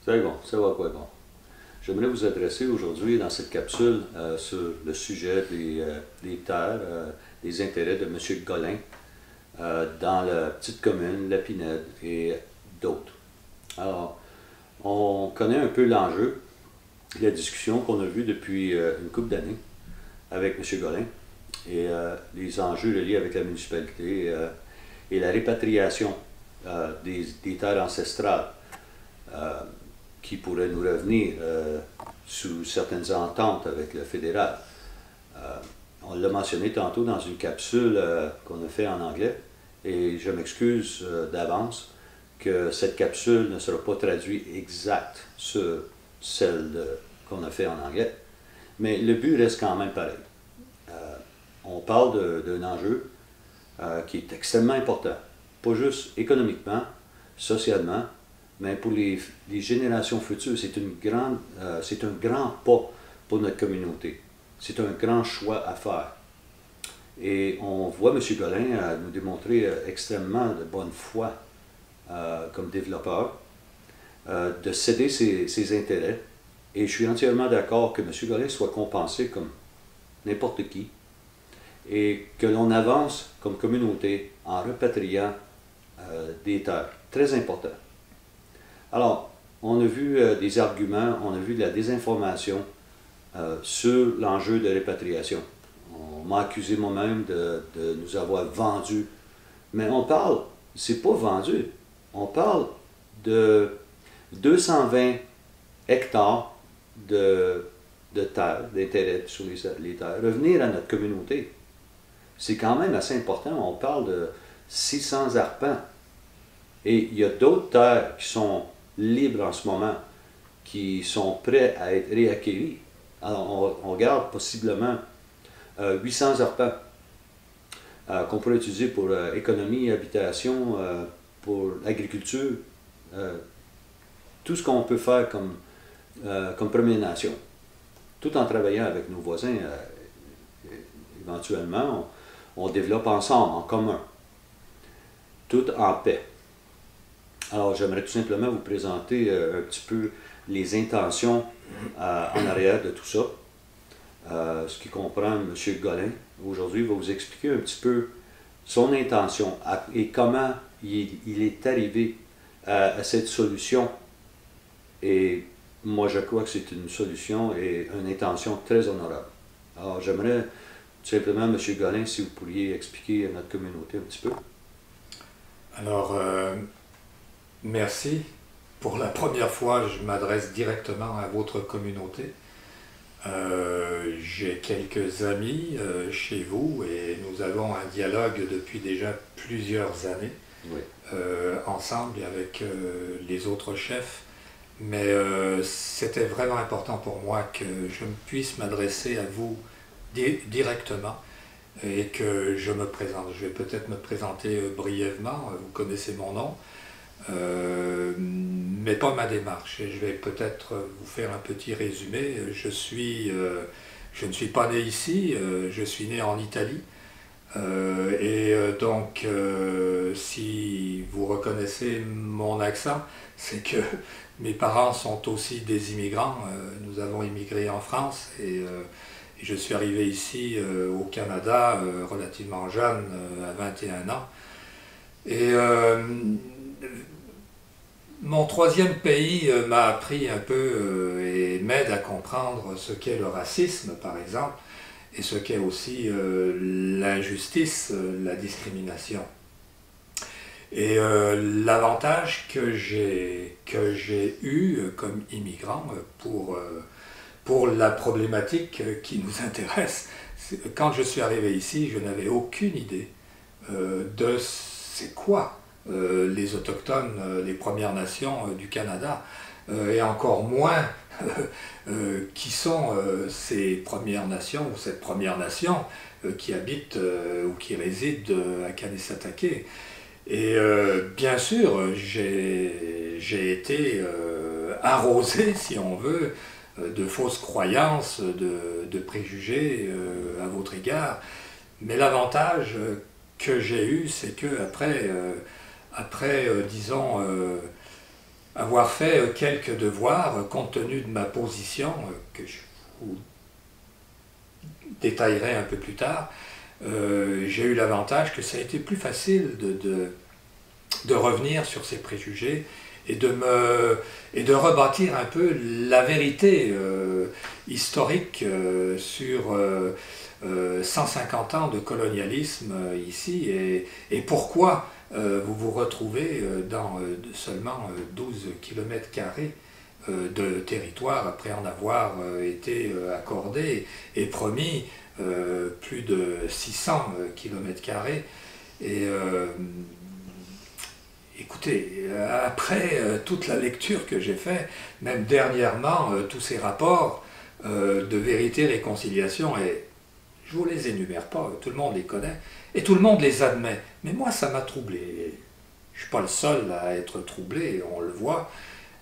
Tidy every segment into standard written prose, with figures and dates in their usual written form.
C'est bon, ça va quoi bon. J'aimerais vous adresser aujourd'hui dans cette capsule sur le sujet des terres, des intérêts de M. Golin dans la petite commune, la Pinède et d'autres. Alors, on connaît un peu l'enjeu, la discussion qu'on a vue depuis une couple d'années avec M. Golin et les enjeux liés avec la municipalité et la répatriation des terres ancestrales qui pourraient nous revenir sous certaines ententes avec le fédéral. On l'a mentionné tantôt dans une capsule qu'on a fait en anglais et je m'excuse d'avance que cette capsule ne sera pas traduite exacte sur celle qu'on a fait en anglais, mais le but reste quand même pareil. On parle d'un enjeu qui est extrêmement important, pas juste économiquement, socialement, mais pour les générations futures. C'est un grand pas pour notre communauté. C'est un grand choix à faire. Et on voit M. Golin nous démontrer extrêmement de bonne foi comme développeur, de céder ses intérêts. Et je suis entièrement d'accord que M. Golin soit compensé comme n'importe qui et que l'on avance comme communauté en repatriant des terres. Très important. Alors, on a vu des arguments, on a vu de la désinformation sur l'enjeu de répatriation. On m'a accusé moi-même de nous avoir vendus. Mais on parle, c'est pas vendu, on parle de 220 hectares de terre, d'intérêt sur les terres, revenir à notre communauté. C'est quand même assez important, on parle de 600 arpents. Et il y a d'autres terres qui sont libres en ce moment, qui sont prêts à être réacquéris. Alors, on regarde possiblement 800 arpents qu'on pourrait utiliser pour économie, habitation, pour l'agriculture, tout ce qu'on peut faire comme Première Nation, tout en travaillant avec nos voisins. Éventuellement, on développe ensemble, en commun, tout en paix. Alors, j'aimerais tout simplement vous présenter un petit peu les intentions en arrière de tout ça. Ce qui comprend M. Golin, aujourd'hui, va vous expliquer un petit peu son intention et comment il est arrivé à cette solution. Et moi, je crois que c'est une solution et une intention très honorable. Alors, j'aimerais tout simplement, M. Golin, si vous pourriez expliquer à notre communauté un petit peu. Alors, merci. Pour la première fois, je m'adresse directement à votre communauté. J'ai quelques amis chez vous et nous avons un dialogue depuis déjà plusieurs années, Oui. ensemble et avec les autres chefs. Mais c'était vraiment important pour moi que je puisse m'adresser à vous directement et que je me présente. Je vais peut-être me présenter brièvement, vous connaissez mon nom. Mais pas ma démarche. Et je vais peut-être vous faire un petit résumé. Je ne suis pas né ici, je suis né en Italie. Donc, si vous reconnaissez mon accent, c'est que mes parents sont aussi des immigrants. Nous avons immigré en France et je suis arrivé ici au Canada relativement jeune, à 21 ans. Et mon troisième pays m'a appris un peu et m'aide à comprendre ce qu'est le racisme, par exemple, et ce qu'est aussi l'injustice, la discrimination. Et l'avantage que j'ai eu comme immigrant pour la problématique qui nous intéresse, quand je suis arrivé ici, je n'avais aucune idée de c'est quoi les autochtones, les Premières Nations du Canada, et encore moins qui sont ces Premières Nations ou cette Première Nation qui habitent ou qui résident à Kanesatake. Et bien sûr, j'ai été arrosé, si on veut, de fausses croyances, de préjugés à votre égard. Mais l'avantage que j'ai eu, c'est que après disons, avoir fait quelques devoirs compte tenu de ma position, que je vous détaillerai un peu plus tard. J'ai eu l'avantage que ça a été plus facile de revenir sur ces préjugés et de rebâtir un peu la vérité historique sur 150 ans de colonialisme ici et pourquoi vous vous retrouvez dans seulement 12 km² de territoire après en avoir été accordé et promis plus de 600 km². Et écoutez, après toute la lecture que j'ai faite, même dernièrement, tous ces rapports de vérité-réconciliation, et je ne vous les énumère pas, tout le monde les connaît, et tout le monde les admet. Mais moi, ça m'a troublé. Je ne suis pas le seul à être troublé, on le voit,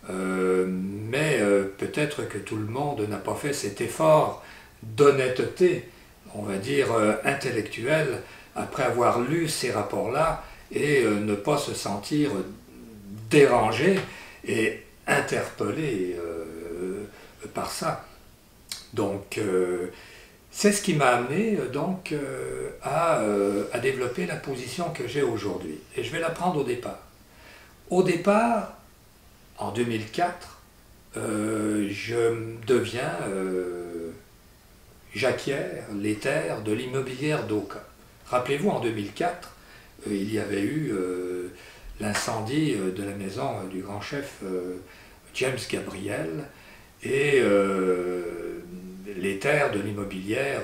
mais peut-être que tout le monde n'a pas fait cet effort d'honnêteté, on va dire intellectuelle, après avoir lu ces rapports-là, et ne pas se sentir dérangé et interpellé par ça. Donc, c'est ce qui m'a amené donc, à développer la position que j'ai aujourd'hui. Et je vais la prendre au départ. Au départ, en 2004, je deviens j'acquiers les terres de l'immobilière d'Oka. Rappelez-vous, en 2004, il y avait eu l'incendie de la maison du grand chef James Gabriel et les terres de l'immobilière,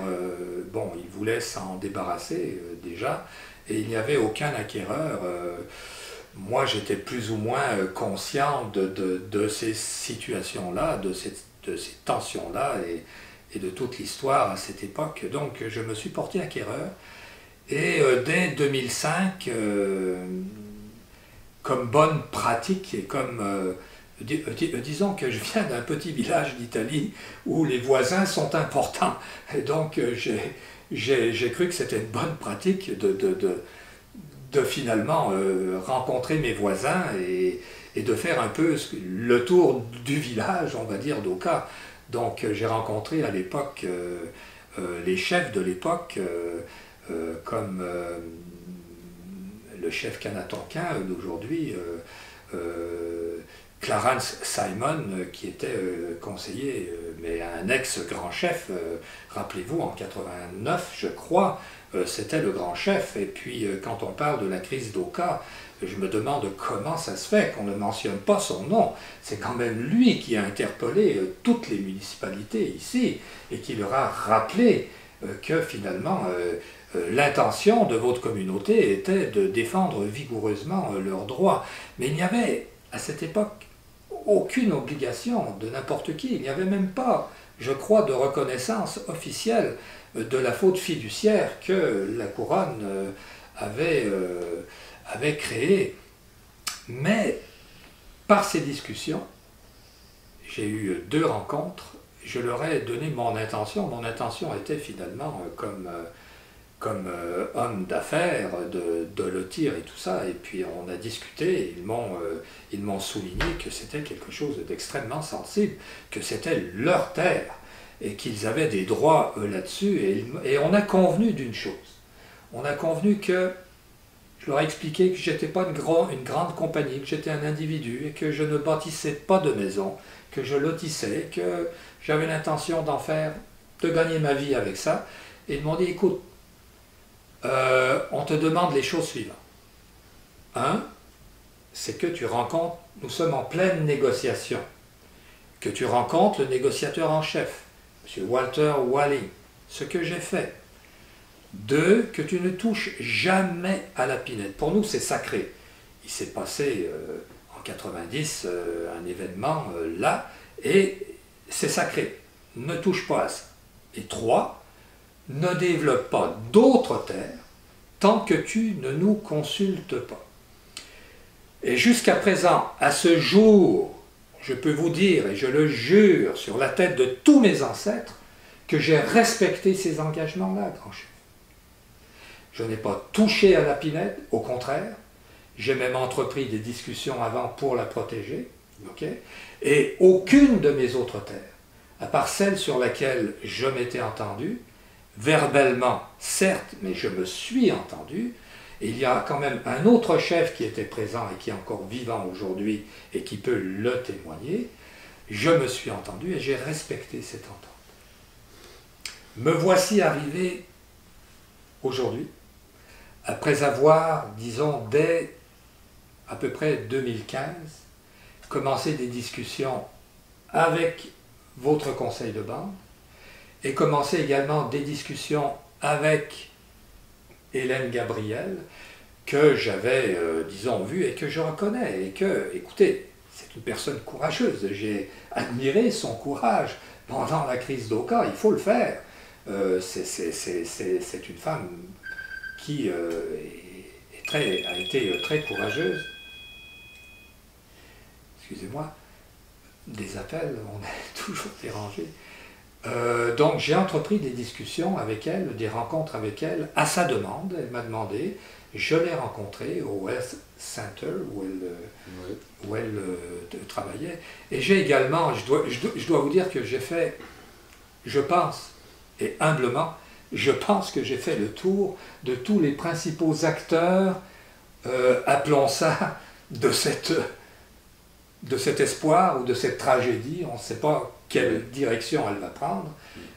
bon, ils voulaient s'en débarrasser déjà et il n'y avait aucun acquéreur. Moi, j'étais plus ou moins conscient de ces situations-là, de ces tensions-là et de toute l'histoire à cette époque. Donc, je me suis porté acquéreur. Et dès 2005, comme bonne pratique et comme, disons que je viens d'un petit village d'Italie où les voisins sont importants. Et donc j'ai cru que c'était une bonne pratique de finalement rencontrer mes voisins et de faire un peu le tour du village, on va dire, d'Oka. Donc j'ai rencontré à l'époque les chefs de l'époque, comme le chef Kanatonquin d'aujourd'hui, Clarence Simon, qui était conseiller, mais un ex-grand chef, rappelez-vous, en 89, je crois, c'était le grand chef. Et puis, quand on parle de la crise d'Oka, je me demande comment ça se fait qu'on ne mentionne pas son nom. C'est quand même lui qui a interpellé toutes les municipalités ici et qui leur a rappelé que finalement, l'intention de votre communauté était de défendre vigoureusement leurs droits. Mais il n'y avait, à cette époque, aucune obligation de n'importe qui. Il n'y avait même pas, je crois, de reconnaissance officielle de la faute fiduciaire que la couronne avait créée. Mais par ces discussions, j'ai eu 2 rencontres, je leur ai donné mon intention. Mon intention était finalement comme homme d'affaires, de lotir et tout ça, et puis on a discuté, ils m'ont souligné que c'était quelque chose d'extrêmement sensible, que c'était leur terre, et qu'ils avaient des droits là-dessus, et on a convenu d'une chose. On a convenu que, je leur ai expliqué que je n'étais pas une grande compagnie, que j'étais un individu, et que je ne bâtissais pas de maison, que je lotissais, que j'avais l'intention de gagner ma vie avec ça, et ils m'ont dit, écoute, on te demande les choses suivantes. 1, c'est que tu rencontres, nous sommes en pleine négociation, que tu rencontres le négociateur en chef, M. Walter Walling, ce que j'ai fait. 2, que tu ne touches jamais à la pinède. Pour nous, c'est sacré. Il s'est passé en 90 un événement là, et c'est sacré. Ne touche pas à ça. Et 3, ne développe pas d'autres terres tant que tu ne nous consultes pas. Et jusqu'à présent, à ce jour, je peux vous dire, et je le jure sur la tête de tous mes ancêtres, que j'ai respecté ces engagements-là, grand chef. Je n'ai pas touché à la pinède, au contraire, j'ai même entrepris des discussions avant pour la protéger, Okay? Et aucune de mes autres terres, à part celle sur laquelle je m'étais entendu, verbalement, certes, mais je me suis entendu, et il y a quand même un autre chef qui était présent et qui est encore vivant aujourd'hui et qui peut le témoigner, je me suis entendu et j'ai respecté cette entente. Me voici arrivé aujourd'hui, après avoir, disons, dès à peu près 2015, commencé des discussions avec votre conseil de bande et commencé également des discussions avec Hélène Gabriel, que j'avais, disons, vue et que je reconnais, et que, écoutez, c'est une personne courageuse, j'ai admiré son courage pendant la crise d'Oka, il faut le faire. C'est une femme qui a été très courageuse. Excusez-moi, des appels, on est toujours dérangé. Donc j'ai entrepris des discussions avec elle, des rencontres avec elle, à sa demande. Elle m'a demandé, je l'ai rencontrée au Health Center où elle travaillait. Et j'ai également, je dois vous dire que j'ai fait, je pense, et humblement, je pense que j'ai fait le tour de tous les principaux acteurs, appelons ça, de cet espoir ou de cette tragédie. On ne sait pas quelle direction elle va prendre,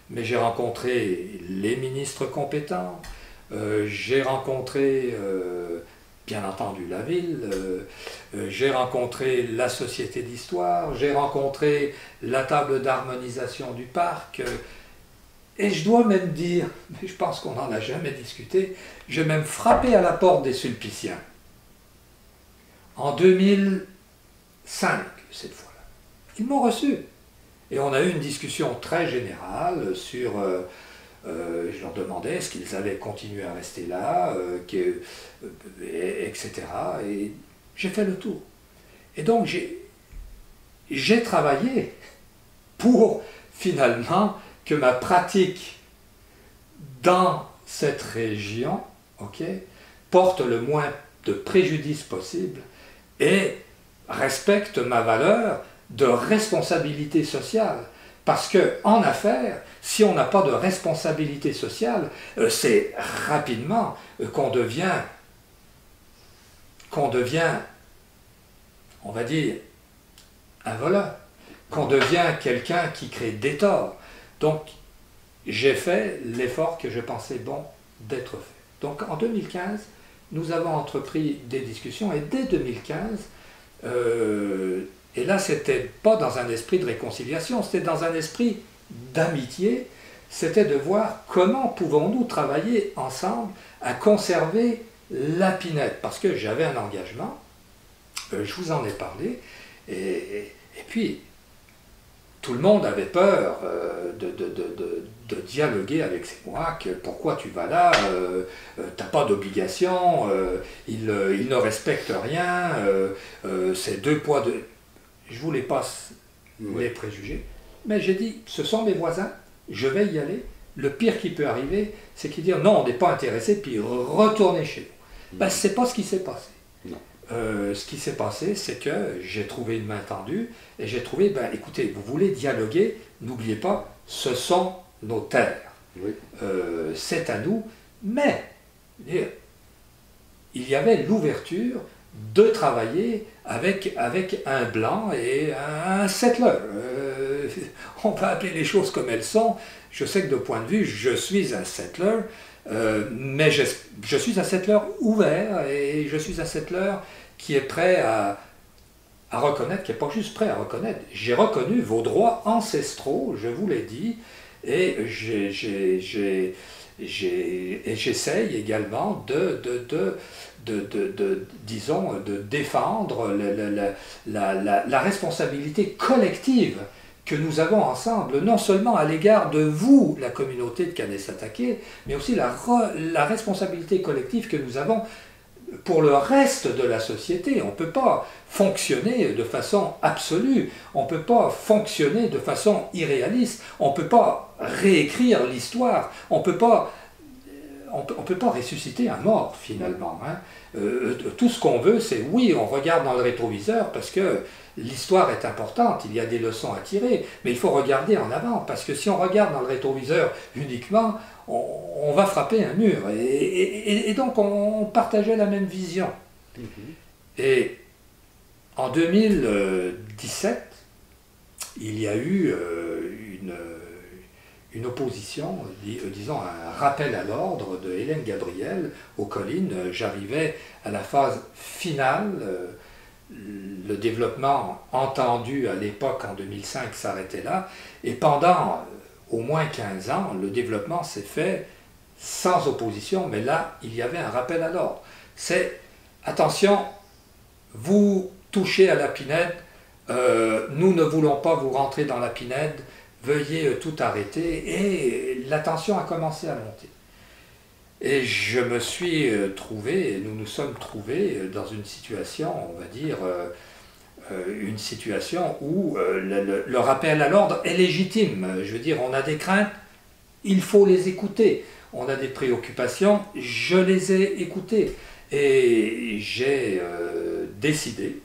mais j'ai rencontré les ministres compétents, j'ai rencontré, bien entendu, la ville, j'ai rencontré la Société d'Histoire, j'ai rencontré la table d'harmonisation du parc, et je dois même dire, mais je pense qu'on n'en a jamais discuté, j'ai même frappé à la porte des Sulpiciens. En 2005, cette fois-là. Ils m'ont reçu. Et on a eu une discussion très générale sur, je leur demandais est-ce qu'ils allaient continuer à rester là, etc. Et j'ai fait le tour. Et donc j'ai travaillé pour finalement que ma pratique dans cette région, porte le moins de préjudice possible et respecte ma valeur de responsabilité sociale. Parce qu'en affaires, si on n'a pas de responsabilité sociale, c'est rapidement qu'on devient, on va dire, un voleur, qu'on devient quelqu'un qui crée des torts. Donc, j'ai fait l'effort que je pensais bon d'être fait. Donc, en 2015, nous avons entrepris des discussions, et dès 2015, et là, c'était pas dans un esprit de réconciliation, c'était dans un esprit d'amitié, c'était de voir comment pouvons-nous travailler ensemble à conserver la Pinède, parce que j'avais un engagement, je vous en ai parlé, et puis tout le monde avait peur de dialoguer avec moi, que pourquoi tu vas là, t'as pas d'obligation, il ne respecte rien, c'est deux poids, deux... Je ne voulais pas les préjugés, mais j'ai dit, ce sont mes voisins, je vais y aller. Le pire qui peut arriver, c'est qu'ils disent non, on n'est pas intéressé, puis retourner chez nous. Ben, ce n'est pas ce qui s'est passé. Ce qui s'est passé, c'est que j'ai trouvé une main tendue, et j'ai trouvé, ben, écoutez, vous voulez dialoguer, n'oubliez pas, ce sont nos terres. Oui. C'est à nous, mais il y avait l'ouverture de travailler avec un blanc et un settler. On va appeler les choses comme elles sont. Je sais que de point de vue, je suis un settler, mais je suis un settler ouvert, et je suis un settler qui est prêt à reconnaître, qui n'est pas juste prêt à reconnaître. J'ai reconnu vos droits ancestraux, je vous l'ai dit, et j'essaye également disons, de défendre la responsabilité collective que nous avons ensemble, non seulement à l'égard de vous, la communauté de Kanesatake, mais aussi la responsabilité collective que nous avons pour le reste de la société. On ne peut pas fonctionner de façon absolue, on ne peut pas fonctionner de façon irréaliste, on ne peut pas réécrire l'histoire, on ne peut pas on ne peut pas ressusciter un mort, finalement. Hein. Tout ce qu'on veut, c'est, oui, on regarde dans le rétroviseur, parce que l'histoire est importante, il y a des leçons à tirer, mais il faut regarder en avant, parce que si on regarde dans le rétroviseur uniquement, on va frapper un mur. Et donc, on partageait la même vision. Et en 2017, il y a eu une opposition, disons un rappel à l'ordre de Hélène Gabriel aux collines. J'arrivais à la phase finale, le développement entendu à l'époque en 2005 s'arrêtait là, et pendant au moins 15 ans, le développement s'est fait sans opposition, mais là, il y avait un rappel à l'ordre. C'est, attention, vous touchez à la pinède, nous ne voulons pas vous rentrer dans la pinède, veuillez tout arrêter, et la tension a commencé à monter. Et je me suis trouvé, nous nous sommes trouvés dans une situation, on va dire, une situation où le rappel à l'ordre est légitime. Je veux dire, on a des craintes, il faut les écouter. On a des préoccupations, je les ai écoutées. Et j'ai décidé,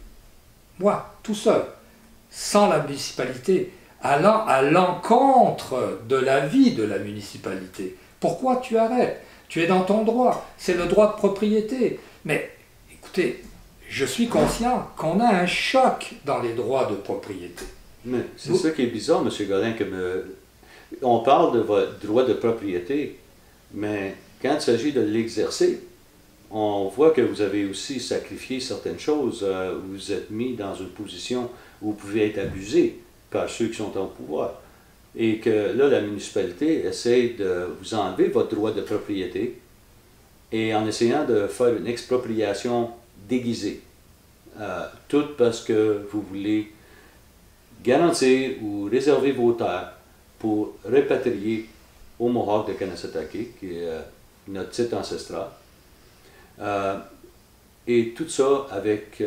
moi, tout seul, sans la municipalité, allant à l'encontre de l'avis de la municipalité. Pourquoi tu arrêtes? Tu es dans ton droit, c'est le droit de propriété. Mais écoutez, je suis conscient qu'on a un choc dans les droits de propriété. Mais c'est ça qui est bizarre, M. Godin, que on parle de votre droit de propriété, mais quand il s'agit de l'exercer, on voit que vous avez aussi sacrifié certaines choses. Vous vous êtes mis dans une position où vous pouvez être abusé par ceux qui sont en pouvoir. Et que là, la municipalité essaie de vous enlever votre droit de propriété et en essayant de faire une expropriation déguisée. Tout parce que vous voulez garantir ou réserver vos terres pour répatrier aux Mohawks de Kanesatake, qui est notre site ancestral. Et tout ça avec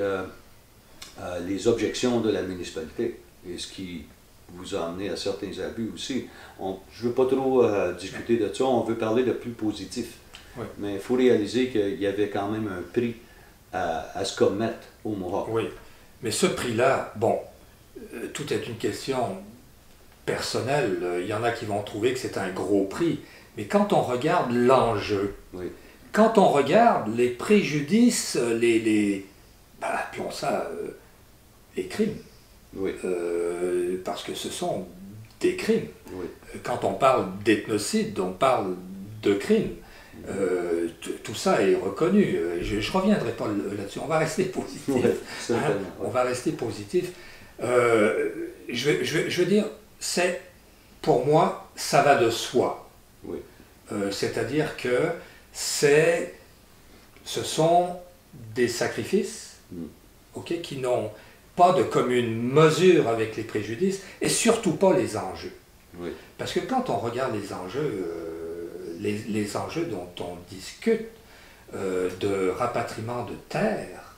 les objections de la municipalité, et ce qui vous a amené à certains abus aussi. Je ne veux pas trop discuter de ça, on veut parler de plus positif. Oui. Mais il faut réaliser qu'il y avait quand même un prix à se commettre au Mohawk. Oui, mais ce prix-là, bon, tout est une question personnelle. Il y en a qui vont trouver que c'est un gros prix. Mais quand on regarde l'enjeu, Oui. quand on regarde les préjudices, appelons ça les crimes, Oui. parce que ce sont des crimes. Oui. Quand on parle d'ethnocide, on parle de crimes. Tout ça est reconnu. Je ne reviendrai pas là-dessus. On va rester positif. Oui, hein? On va rester positif. Je veux dire, pour moi, ça va de soi. Oui. C'est-à-dire que ce sont des sacrifices okay, qui n'ont pas de commune mesure avec les préjudices et surtout pas les enjeux. Oui. Parce que quand on regarde les enjeux, les enjeux dont on discute, de rapatriement de terres,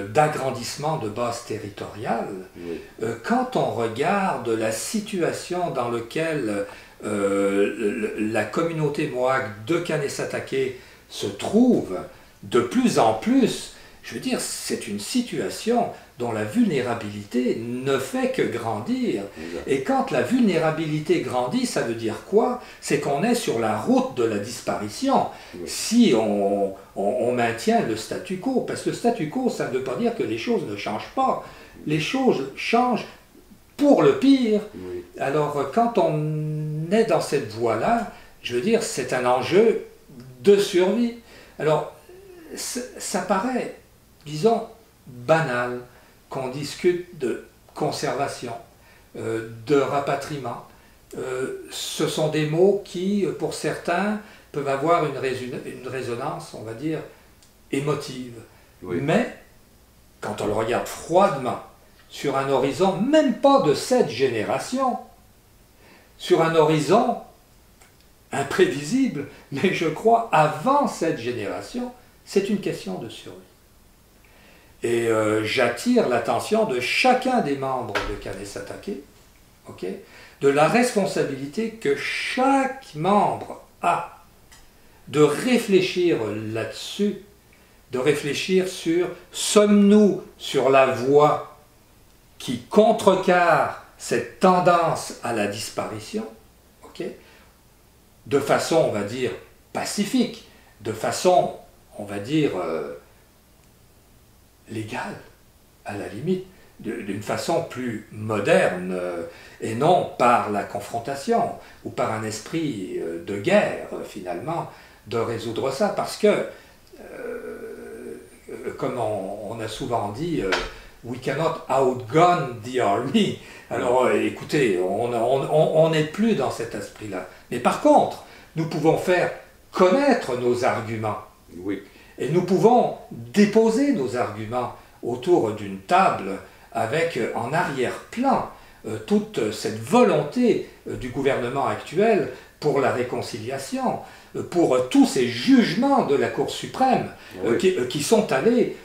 d'agrandissement de bases territoriales, Oui. Quand on regarde la situation dans laquelle la communauté Mohawk de Kanesatake se trouve de plus en plus, je veux dire, c'est une situation dont la vulnérabilité ne fait que grandir. Exact. Et quand la vulnérabilité grandit, ça veut dire quoi? C'est qu'on est sur la route de la disparition. Oui. Si on maintient le statu quo, parce que le statu quo, ça ne veut pas dire que les choses ne changent pas. Les choses changent pour le pire. Oui. Alors, quand on est dans cette voie-là, je veux dire, c'est un enjeu de survie. Alors, ça paraît, disons, banal qu'on discute de conservation, de rapatriement. Ce sont des mots qui, pour certains, peuvent avoir une résonance, on va dire, émotive. Oui. Mais, quand on le regarde froidement, sur un horizon, même pas de cette génération, sur un horizon imprévisible, mais je crois avant cette génération, c'est une question de survie. Et j'attire l'attention de chacun des membres de Kanesatake, okay, de la responsabilité que chaque membre a de réfléchir là-dessus, de réfléchir sur sommes-nous sur la voie qui contrecarre cette tendance à la disparition, okay, de façon, on va dire, pacifique, de façon, on va dire, légale, à la limite, d'une façon plus moderne, et non par la confrontation, ou par un esprit de guerre, finalement, de résoudre ça. Parce que, comme on a souvent dit, we cannot outgun the army. Alors écoutez, on n'est plus dans cet esprit-là. Mais par contre, nous pouvons faire connaître nos arguments. Oui. Et nous pouvons déposer nos arguments autour d'une table avec en arrière-plan toute cette volonté du gouvernement actuel pour la réconciliation, pour tous ces jugements de la Cour suprême oui. qui sont allés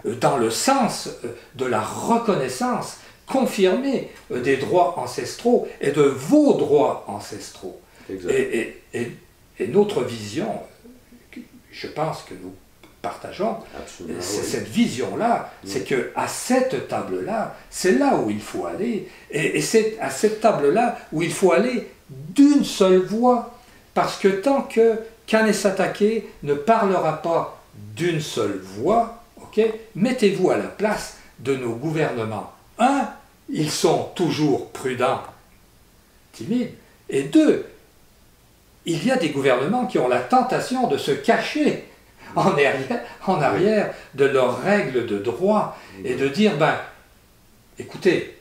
dans le sens de la reconnaissance confirmée des droits ancestraux et de vos droits ancestraux. Et notre vision, je pense que nous partageons, c'est cette vision-là, c'est qu'à cette table-là, c'est là où il faut aller, et c'est à cette table-là où il faut aller d'une seule voix, parce que tant que Kanesatake ne parlera pas d'une seule voix, okay, mettez-vous à la place de nos gouvernements. Un, ils sont toujours prudents, timides, et deux, il y a des gouvernements qui ont la tentation de se cacher en arrière de leurs règles de droit et de dire, ben, écoutez,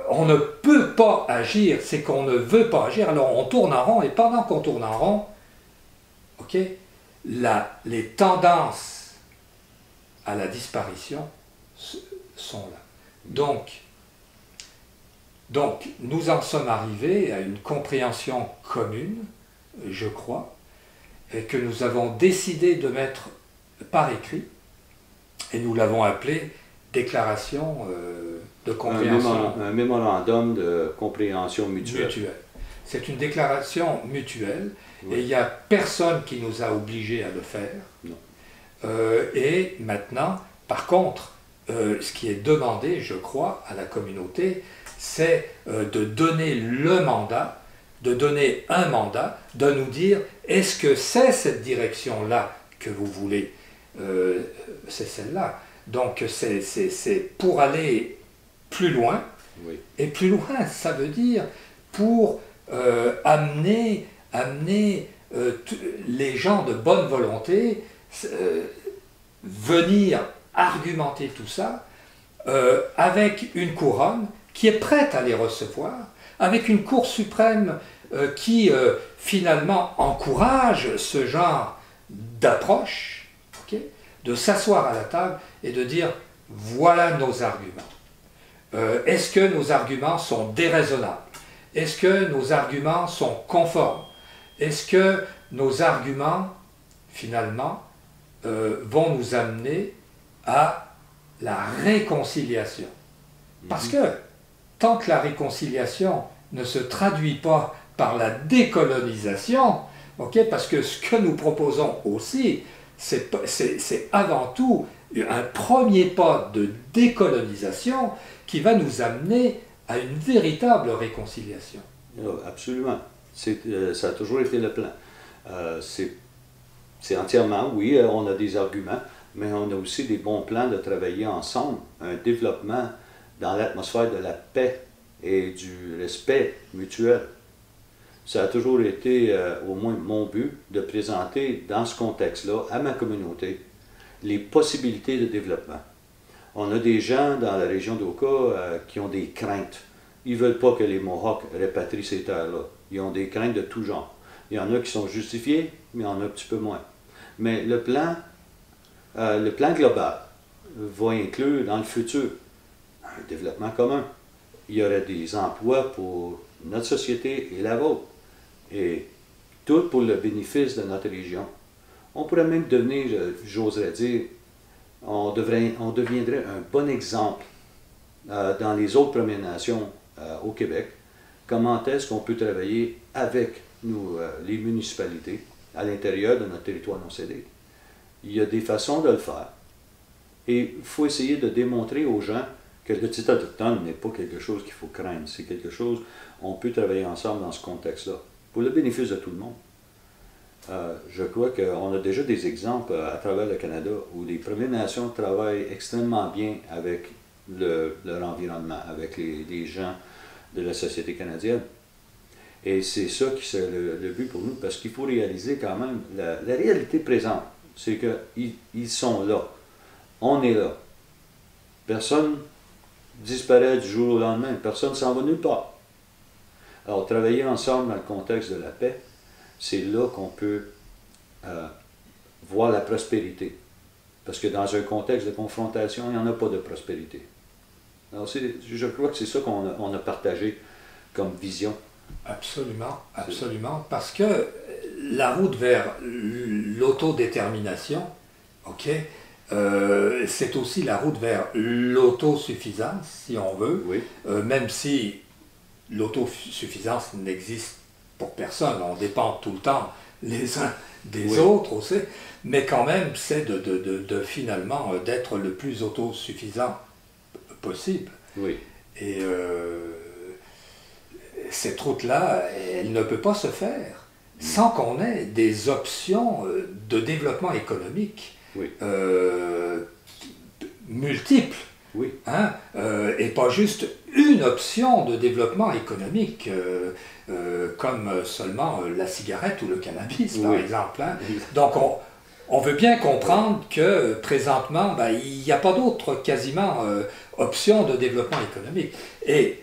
on ne peut pas agir, c'est qu'on ne veut pas agir, alors on tourne en rond, et pendant qu'on tourne en rond, okay, les tendances à la disparition sont là. Donc, nous en sommes arrivés à une compréhension commune, je crois, et que nous avons décidé de mettre par écrit, et nous l'avons appelé déclaration de compréhension. Un mémorandum de compréhension mutuelle. C'est une déclaration mutuelle, oui. Et il n'y a personne qui nous a obligés à le faire. Non. Et maintenant, par contre, ce qui est demandé, je crois, à la communauté, c'est de donner le mandat, de donner un mandat, de nous dire, est-ce que c'est cette direction-là que vous voulez? C'est celle-là. Donc c'est pour aller plus loin, oui. Et plus loin, ça veut dire pour amener les gens de bonne volonté, venir argumenter tout ça avec une couronne qui est prête à les recevoir, avec une Cour suprême qui finalement encourage ce genre d'approche, okay, de s'asseoir à la table et de dire voilà nos arguments. Est-ce que nos arguments sont déraisonnables? Est-ce que nos arguments sont conformes? Est-ce que nos arguments finalement vont nous amener à la réconciliation? Parce que tant que la réconciliation ne se traduit pas par la décolonisation, okay, parce que ce que nous proposons aussi, c'est avant tout un premier pas de décolonisation qui va nous amener à une véritable réconciliation. Absolument. Ça a toujours été le plan. C'est entièrement, oui, on a des arguments, mais on a aussi des bons plans de travailler ensemble, un développement dans l'atmosphère de la paix et du respect mutuel. Ça a toujours été, au moins mon but, de présenter dans ce contexte-là, à ma communauté, les possibilités de développement. On a des gens dans la région d'Oka qui ont des craintes. Ils ne veulent pas que les Mohawks répatrient ces terres-là. Ils ont des craintes de tout genre. Il y en a qui sont justifiées, mais il y en a un petit peu moins. Mais le plan global va inclure dans le futur un développement commun. Il y aurait des emplois pour notre société et la vôtre. Et tout pour le bénéfice de notre région. On pourrait même devenir, j'oserais dire, on deviendrait un bon exemple dans les autres Premières Nations au Québec. Comment est-ce qu'on peut travailler avec nous, les municipalités, à l'intérieur de notre territoire non cédé. Il y a des façons de le faire. Et il faut essayer de démontrer aux gens que le titre autochtone n'est pas quelque chose qu'il faut craindre. C'est quelque chose, on peut travailler ensemble dans ce contexte-là, pour le bénéfice de tout le monde. Je crois qu'on a déjà des exemples à travers le Canada où les Premières Nations travaillent extrêmement bien avec leur environnement, avec les gens de la société canadienne. Et c'est ça qui c'est le but pour nous, parce qu'il faut réaliser quand même la réalité présente. C'est qu'ils sont là. On est là. Personne disparaît du jour au lendemain. Personne ne s'en va nulle part. Alors, travailler ensemble dans le contexte de la paix, c'est là qu'on peut voir la prospérité. Parce que dans un contexte de confrontation, il n'y en a pas de prospérité. Alors, je crois que c'est ça qu'on a partagé comme vision. Absolument, absolument. Parce que la route vers l'autodétermination, ok, c'est aussi la route vers l'autosuffisance, si on veut, oui. Même si l'autosuffisance n'existe pour personne, on dépend tout le temps les uns des oui. autres aussi, mais quand même, c'est de finalement d'être le plus autosuffisant possible. Oui. Et cette route-là, elle ne peut pas se faire sans qu'on ait des options de développement économique oui. Multiples. Oui. Hein, et pas juste une option de développement économique comme seulement la cigarette ou le cannabis, par exemple. Hein. Oui. Donc on veut bien comprendre que présentement, ben, il n'y a pas d'autre quasiment option de développement économique. Et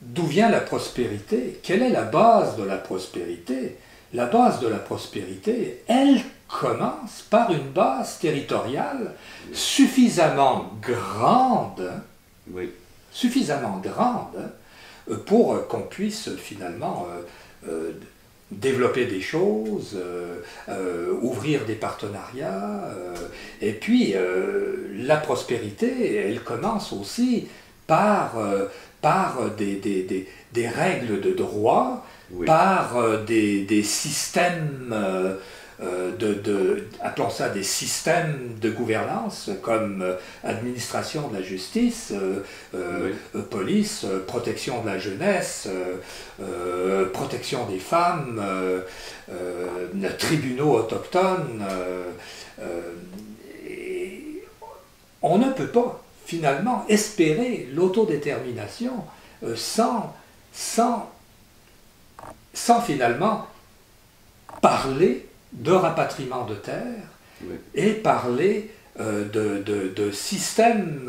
d'où vient la prospérité? Quelle est la base de la prospérité? La base de la prospérité, elle commence par une base territoriale suffisamment grande, oui. suffisamment grande pour qu'on puisse finalement développer des choses, ouvrir des partenariats. Et puis, la prospérité, elle commence aussi par des règles de droit, oui. Par des systèmes, appelons ça des systèmes de gouvernance, comme administration de la justice, oui. Police, protection de la jeunesse, protection des femmes, tribunaux autochtones. On ne peut pas finalement espérer l'autodétermination sans finalement parler de rapatriement de terre, oui. Et parler de systèmes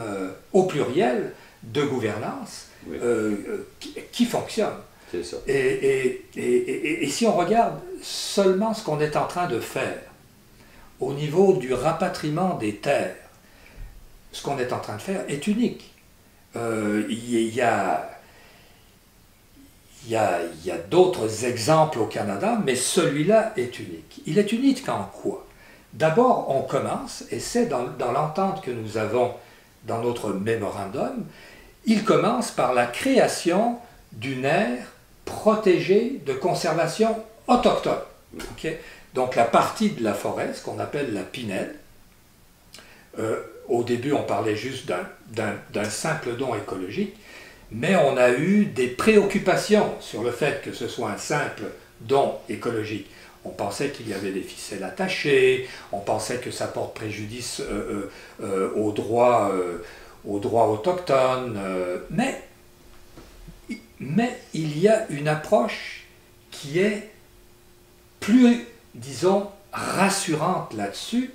au pluriel de gouvernance, oui. Qui fonctionnent. C'est ça. Et si on regarde seulement ce qu'on est en train de faire au niveau du rapatriement des terres, ce qu'on est en train de faire est unique. Il y a d'autres exemples au Canada, mais celui-là est unique. Il est unique en quoi? D'abord, on commence, et c'est dans l'entente que nous avons dans notre mémorandum, il commence par la création d'une aire protégée de conservation autochtone. Okay? Donc la partie de la forêt, ce qu'on appelle la pinède, au début on parlait juste d'un simple don écologique, mais on a eu des préoccupations sur le fait que ce soit un simple don écologique. On pensait qu'il y avait des ficelles attachées, on pensait que ça porte préjudice aux droits autochtones, mais il y a une approche qui est plus, disons, rassurante là-dessus,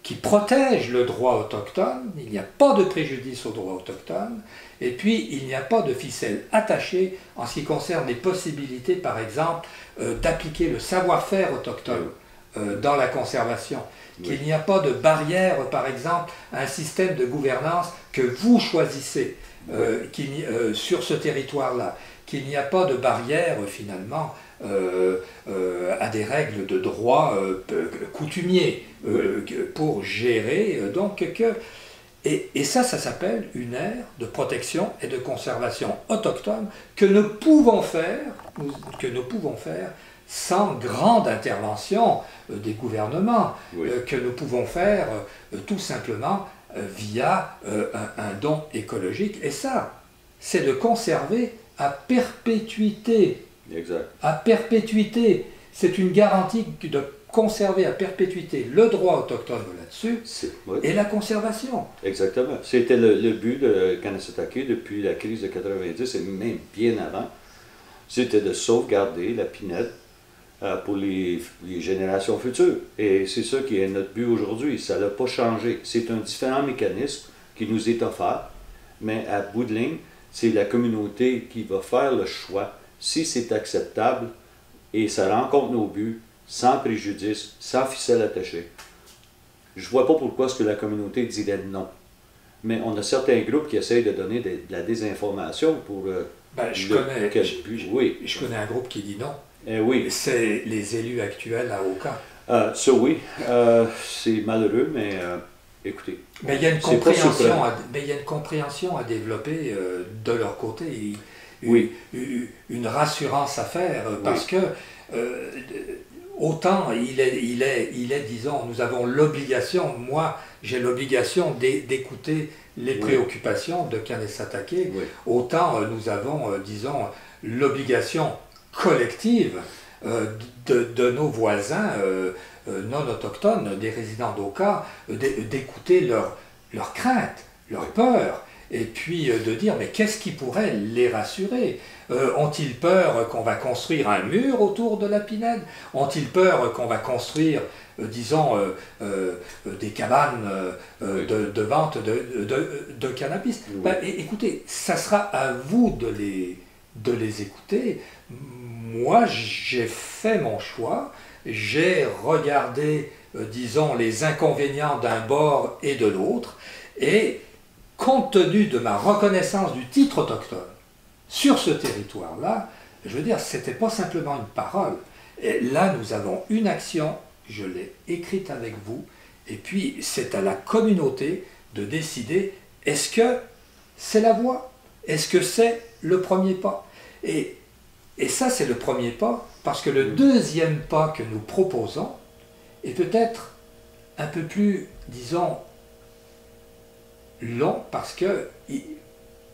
qui protège le droit autochtone, il n'y a pas de préjudice au droit autochtone, et puis il n'y a pas de ficelle attachée en ce qui concerne les possibilités, par exemple, d'appliquer le savoir-faire autochtone dans la conservation, qu'il n'y a pas de barrière, par exemple, à un système de gouvernance que vous choisissez sur ce territoire-là, qu'il n'y a pas de barrière, finalement, à des règles de droit coutumiers pour gérer. Et ça s'appelle une aire de protection et de conservation autochtone que nous pouvons faire sans grande intervention des gouvernements, Oui. que nous pouvons faire tout simplement via un don écologique. Et ça, c'est de conserver à perpétuité. Exact. À perpétuité. C'est une garantie de conserver à perpétuité le droit autochtone là-dessus Oui. et la conservation. Exactement. C'était le but de Kanesatake depuis la crise de 90 et même bien avant. C'était de sauvegarder la pinède pour les générations futures. Et c'est ça qui est notre but aujourd'hui. Ça n'a pas changé. C'est un différent mécanisme qui nous est offert, mais à bout de ligne, c'est la communauté qui va faire le choix, si c'est acceptable, et ça rencontre nos buts, sans préjudice, sans ficelle attachée. Je ne vois pas pourquoi est-ce que la communauté dirait non. Mais on a certains groupes qui essayent de donner de la désinformation pour je connais un groupe qui dit non. Oui. C'est les élus actuels à Oka. Ça oui, c'est malheureux, mais écoutez. Mais il y a une compréhension à développer de leur côté, une rassurance à faire, parce que autant il est, disons, nous avons l'obligation, moi j'ai l'obligation d'écouter les préoccupations de Kanesatake, autant nous avons, disons, l'obligation collective de nos voisins non autochtones, des résidents d'Oka, d'écouter leurs craintes, leurs peurs, et puis de dire mais qu'est-ce qui pourrait les rassurer? Ont-ils peur qu'on va construire un mur autour de la pinède? Ont-ils peur qu'on va construire, disons, des cabanes de vente de cannabis? Écoutez, ça sera à vous de les écouter. Moi, j'ai fait mon choix, j'ai regardé, disons, les inconvénients d'un bord et de l'autre, et compte tenu de ma reconnaissance du titre autochtone sur ce territoire-là, je veux dire, ce n'était pas simplement une parole. Et là, nous avons une action, je l'ai écrite avec vous, et puis c'est à la communauté de décider, est-ce que c'est la voie? Est-ce que c'est le premier pas? Et ça, c'est le premier pas, parce que le deuxième pas que nous proposons est peut-être un peu plus, disons, long, parce qu'il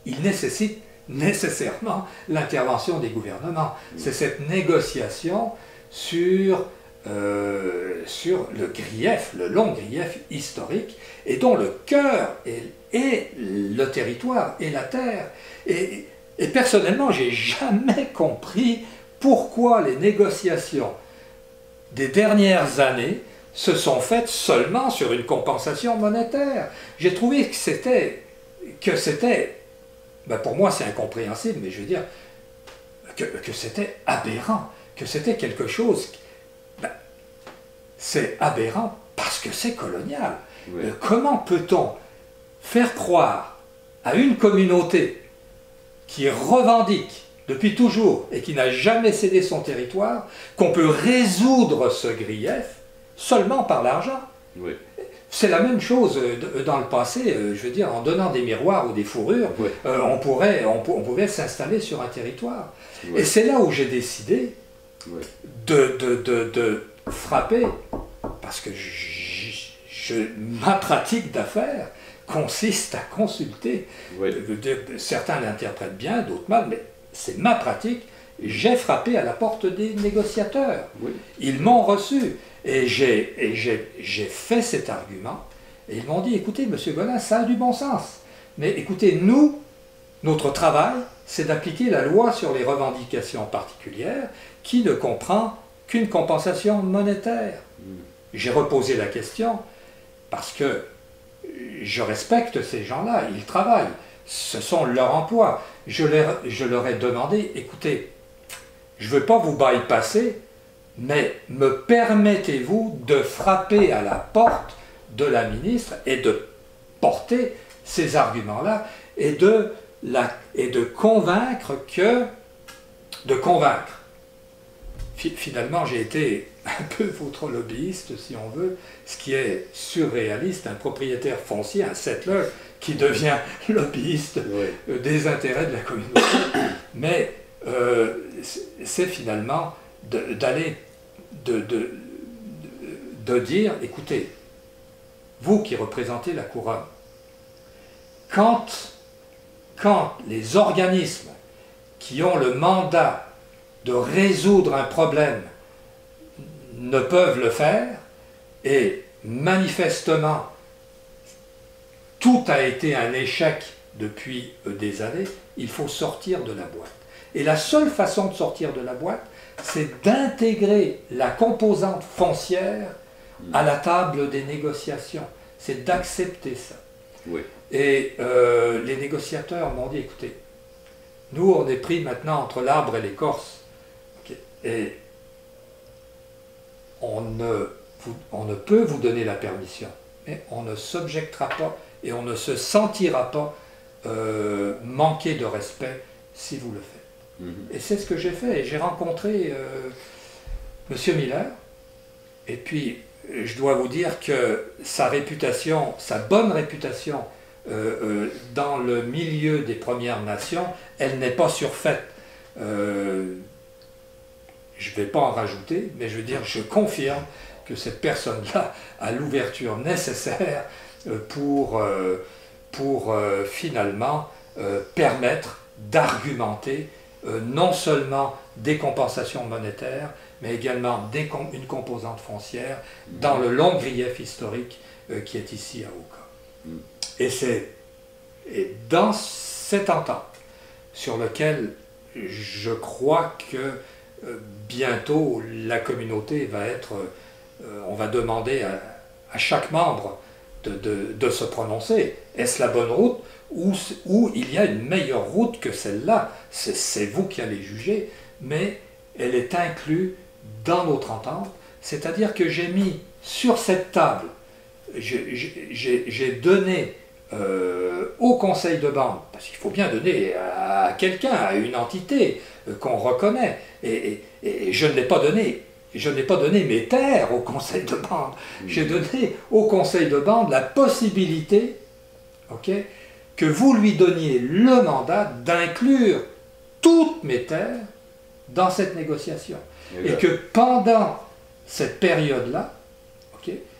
nécessite nécessairement l'intervention des gouvernements. C'est cette négociation sur le grief, le long grief historique, et dont le cœur est le territoire et la terre. Et personnellement, j'ai jamais compris pourquoi les négociations des dernières années se sont faites seulement sur une compensation monétaire. J'ai trouvé que c'était, pour moi c'est incompréhensible, mais je veux dire que c'était aberrant, que c'était quelque chose, c'est aberrant parce que c'est colonial. Oui. Comment peut-on faire croire à une communauté qui revendique depuis toujours et qui n'a jamais cédé son territoire, qu'on peut résoudre ce grief seulement par l'argent? Oui. C'est la même chose dans le passé, je veux dire, en donnant des miroirs ou des fourrures, Oui. on pouvait s'installer sur un territoire. Oui. Et c'est là où j'ai décidé de frapper, parce que ma pratique d'affaires consiste à consulter. Certains l'interprètent bien, d'autres mal, mais c'est ma pratique. J'ai frappé à la porte des négociateurs. Oui. Ils m'ont reçu. Et j'ai fait cet argument. Et ils m'ont dit, écoutez, M. Golin, ça a du bon sens. Mais écoutez, nous, notre travail, c'est d'appliquer la loi sur les revendications particulières qui ne comprend qu'une compensation monétaire. J'ai reposé la question parce que je respecte ces gens-là, ils travaillent, ce sont leur emploi. Je leur ai demandé, écoutez, je ne veux pas vous bypasser, mais me permettez-vous de frapper à la porte de la ministre et de porter ces arguments-là et de convaincre Finalement, j'ai été un peu votre lobbyiste, si on veut, ce qui est surréaliste, un propriétaire foncier, un settler, qui devient lobbyiste des intérêts de la communauté. Mais c'est finalement de dire, écoutez, vous qui représentez la couronne, quand les organismes qui ont le mandat de résoudre un problème ne peuvent le faire, et manifestement, tout a été un échec depuis des années, il faut sortir de la boîte. Et la seule façon de sortir de la boîte, c'est d'intégrer la composante foncière à la table des négociations. C'est d'accepter ça. Oui. Et les négociateurs m'ont dit, écoutez, nous on est pris maintenant entre l'arbre et l'écorce. Okay. Et on ne peut vous donner la permission, mais on ne s'objectera pas et on ne se sentira pas manquer de respect si vous le faites. Et c'est ce que j'ai fait. J'ai rencontré M. Miller, et puis je dois vous dire que sa réputation, sa bonne réputation dans le milieu des Premières Nations, elle n'est pas surfaite. Je ne vais pas en rajouter, mais je veux dire, je confirme que cette personne-là a l'ouverture nécessaire pour finalement permettre d'argumenter non seulement des compensations monétaires, mais également une composante foncière dans le long grief historique qui est ici à Oka. Et dans cette entente, sur laquelle je crois que bientôt la communauté va être, on va demander à chaque membre de se prononcer. Est-ce la bonne route ou il y a une meilleure route que celle-là? C'est vous qui allez juger, mais elle est inclue dans notre entente, c'est-à-dire que j'ai mis sur cette table, j'ai donné au conseil de bande, parce qu'il faut bien donner à quelqu'un, à une entité qu'on reconnaît, et je ne l'ai pas donné. Je n'ai pas donné mes terres au conseil de bande. J'ai donné au conseil de bande la possibilité, que vous lui donniez le mandat d'inclure toutes mes terres dans cette négociation. Et que pendant cette période-là,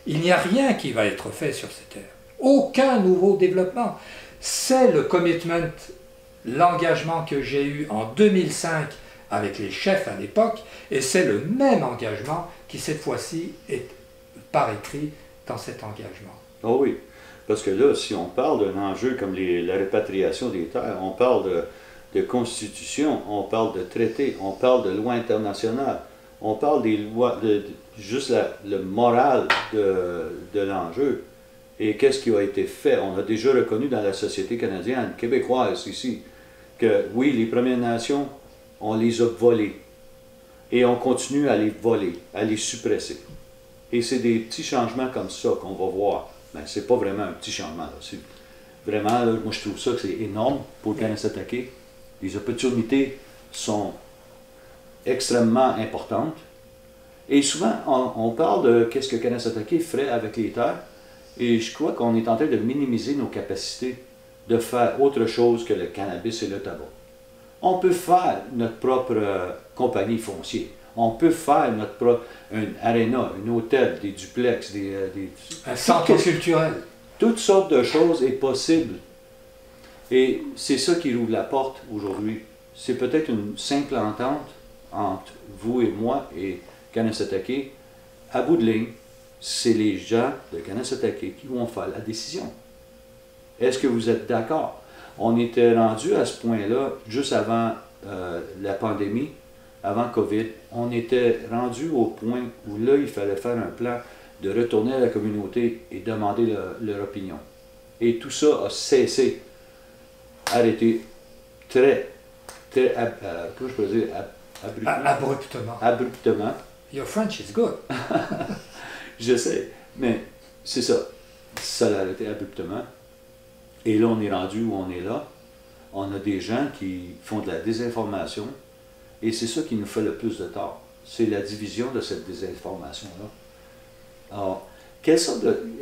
il n'y a rien qui va être fait sur ces terres. Aucun nouveau développement. C'est le commitment, l'engagement que j'ai eu en 2005 avec les chefs à l'époque, et c'est le même engagement qui cette fois-ci est par écrit dans cet engagement. Oh oui, parce que là, si on parle d'un enjeu comme la répatriation des terres, on parle de constitution, on parle de traité, on parle de loi internationale, on parle des lois, juste le moral de l'enjeu. Et qu'est-ce qui a été fait? On a déjà reconnu dans la société canadienne, québécoise ici, que oui, les Premières Nations, on les a volés. Et on continue à les voler, à les suppresser. Et c'est des petits changements comme ça qu'on va voir. Mais c'est pas vraiment un petit changement. C'est vraiment, là, moi je trouve ça que c'est énorme pour le Kanesatake. Les opportunités sont extrêmement importantes. Et souvent, on parle de qu'est-ce que Kanesatake ferait avec les terres. Et je crois qu'on est en train de minimiser nos capacités de faire autre chose que le cannabis et le tabac. On peut faire notre propre compagnie foncière. On peut faire notre propre un aréna, un hôtel, des duplex, un centre culturel. Toutes sortes de choses est possible. Et c'est ça qui ouvre la porte aujourd'hui. C'est peut-être une simple entente entre vous et moi et Kanesatake. À bout de ligne, c'est les gens de Kanesatake qui vont faire la décision. Est-ce que vous êtes d'accord? On était rendu à ce point-là, juste avant la pandémie, avant COVID, on était rendu au point où là, il fallait faire un plan de retourner à la communauté et demander leur opinion. Et tout ça a cessé, arrêté très comment je peux dire, abruptement. Abruptement. Your French is good. Je sais, mais c'est ça. Ça l'a arrêté abruptement. Et là, on est rendu où on est là. On a des gens qui font de la désinformation. Et c'est ça qui nous fait le plus de tort. C'est la division de cette désinformation-là. Alors,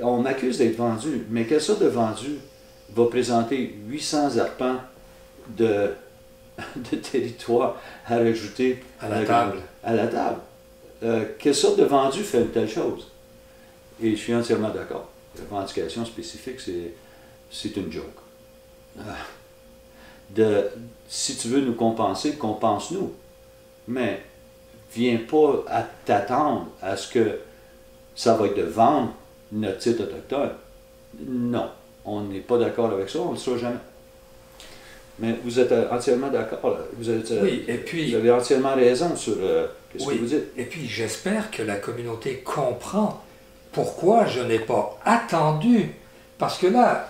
on m'accuse d'être vendu, mais quelle sorte de vendu va présenter 800 arpents de de territoire à rajouter à la table. À la table. Quelle sorte de vendu fait une telle chose? Et je suis entièrement d'accord. La revendication spécifique, c'est une joke. Si tu veux nous compenser, compense-nous. Mais viens pas à t'attendre à ce que ça va être de vendre notre titre autochtone. Non, on n'est pas d'accord avec ça, on ne le sera jamais. Mais vous êtes entièrement d'accord. Oui, et puis, vous avez entièrement raison sur ce que vous dites. Et puis j'espère que la communauté comprend pourquoi je n'ai pas attendu. Parce que là,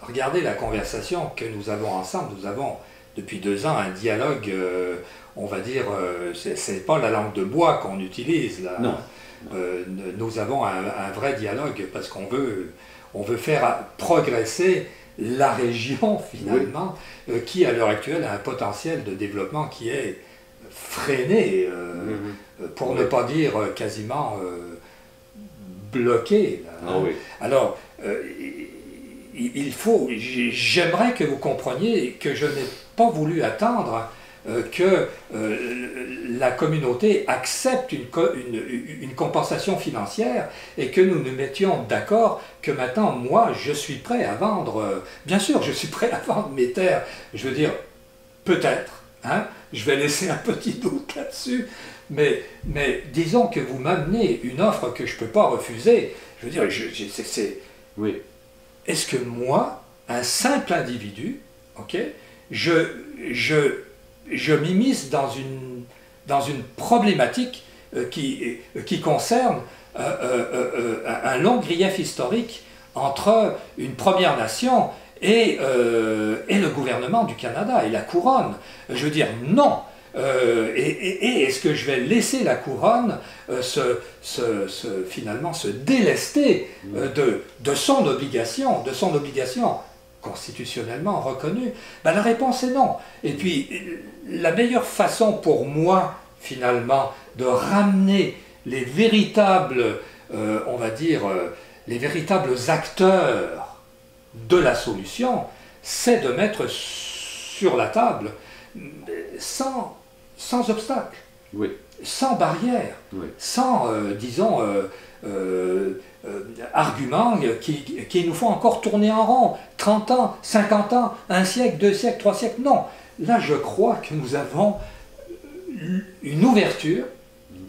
regardez la conversation que nous avons ensemble. Nous avons depuis 2 ans un dialogue, on va dire, c'est pas la langue de bois qu'on utilise là. Non. Nous avons un vrai dialogue parce qu'on veut faire progresser la région finalement, qui à l'heure actuelle a un potentiel de développement qui est freiné, pour ne pas dire quasiment bloqué. Là, hein. Oui. Alors, j'aimerais que vous compreniez que je n'ai pas voulu attendre que la communauté accepte une compensation financière et que nous nous mettions d'accord que maintenant, moi, je suis prêt à vendre, bien sûr, je suis prêt à vendre mes terres, je veux dire, peut-être, hein, je vais laisser un petit doute là-dessus, mais disons que vous m'amenez une offre que je ne peux pas refuser, je veux dire, Oui. Est-ce que moi, un simple individu, ok, je m'immisce dans une problématique qui concerne un long grief historique entre une Première Nation et le gouvernement du Canada et la couronne. Je veux dire, non. Et est-ce que je vais laisser la couronne finalement se délester de son obligation constitutionnellement reconnue? Ben, la réponse est non. Et puis, la meilleure façon pour moi, finalement, de ramener les véritables, on va dire, les véritables acteurs de la solution, c'est de mettre sur la table, sans obstacle, Oui. sans barrière, Oui. sans, disons, arguments qui nous font encore tourner en rond, 30 ans, 50 ans, 1 siècle, 2 siècles, 3 siècles, non. Là, je crois que nous avons une ouverture,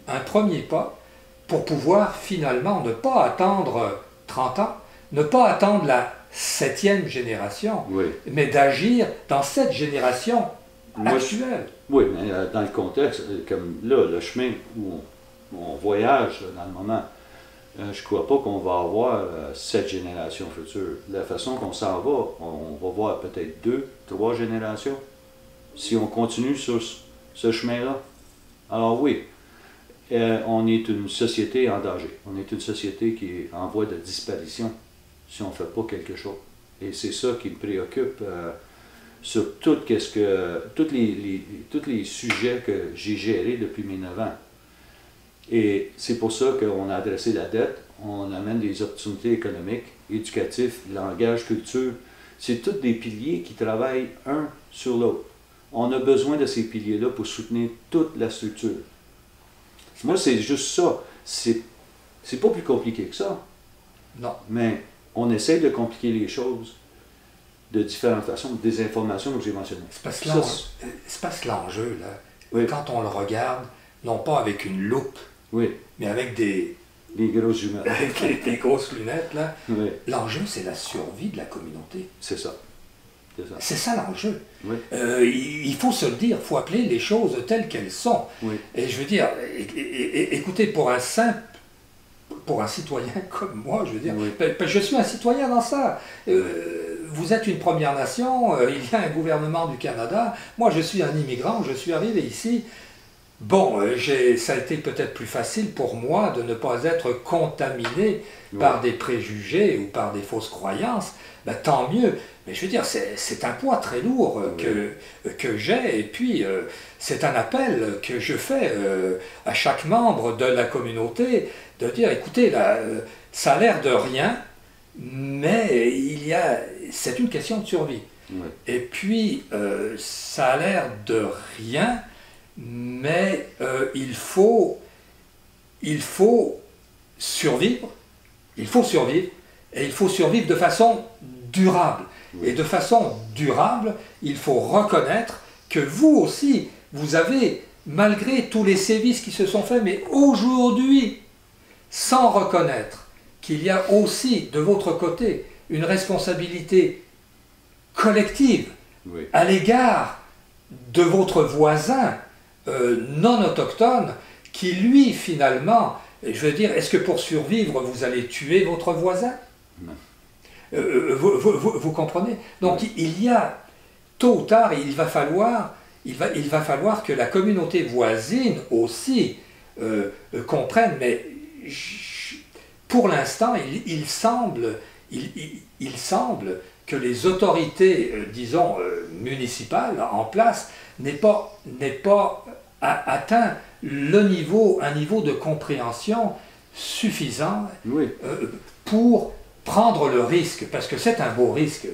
un premier pas, pour pouvoir finalement ne pas attendre 30 ans, ne pas attendre la 7e génération, Oui. mais d'agir dans cette génération actuelle. Oui, mais dans le contexte, comme là, le chemin où on voyage là, dans le moment, je ne crois pas qu'on va avoir 7 générations futures. La façon qu'on s'en va, on va voir peut-être 2, 3 générations, si on continue sur ce chemin-là. Alors oui, on est une société en danger. On est une société qui est en voie de disparition si on ne fait pas quelque chose. Et c'est ça qui me préoccupe sur tous les sujets que j'ai gérés depuis mes 9 ans. Et c'est pour ça qu'on a adressé la dette, on amène des opportunités économiques, éducatives, langage, culture. C'est tous des piliers qui travaillent un sur l'autre. On a besoin de ces piliers-là pour soutenir toute la structure. Moi, c'est juste ça. C'est pas plus compliqué que ça. Non. Mais on essaie de compliquer les choses de différentes façons, des informations que j'ai mentionnées. C'est parce que l'enjeu, là, oui. Quand on le regarde, non pas avec une loupe, oui. mais avec des grosses lunettes. Avec des grosses lunettes, là. Oui. L'enjeu, c'est la survie de la communauté. C'est ça. C'est ça l'enjeu. Oui. Il faut se le dire, il faut appeler les choses telles qu'elles sont. Oui. Et je veux dire, écoutez, pour un citoyen comme moi, je veux dire, oui. Je suis un citoyen dans ça. Vous êtes une Première Nation, il y a un gouvernement du Canada, moi je suis un immigrant, je suis arrivé ici. Bon, ça a été peut-être plus facile pour moi de ne pas être contaminé par des préjugés ou par des fausses croyances. Ben, tant mieux. Mais je veux dire, c'est un poids très lourd que j'ai. Et puis, c'est un appel que je fais à chaque membre de la communauté de dire, écoutez, là, ça a l'air de rien, mais c'est une question de survie. Oui. Et puis, ça a l'air de rien, mais il faut survivre, et il faut survivre de façon durable. Oui. Et de façon durable, il faut reconnaître que vous aussi, vous avez, malgré tous les sévices qui se sont faits, mais aujourd'hui, sans reconnaître qu'il y a aussi de votre côté une responsabilité collective Oui. à l'égard de votre voisin non autochtone qui lui finalement, je veux dire, est-ce que pour survivre vous allez tuer votre voisin? Non. Vous comprenez? Donc Oui. il y a, tôt ou tard, il va falloir que la communauté voisine aussi comprenne, mais pour l'instant, il semble que les autorités, disons, municipales en place n'aient pas atteint un niveau de compréhension suffisant Oui. pour prendre le risque, parce que c'est un beau risque.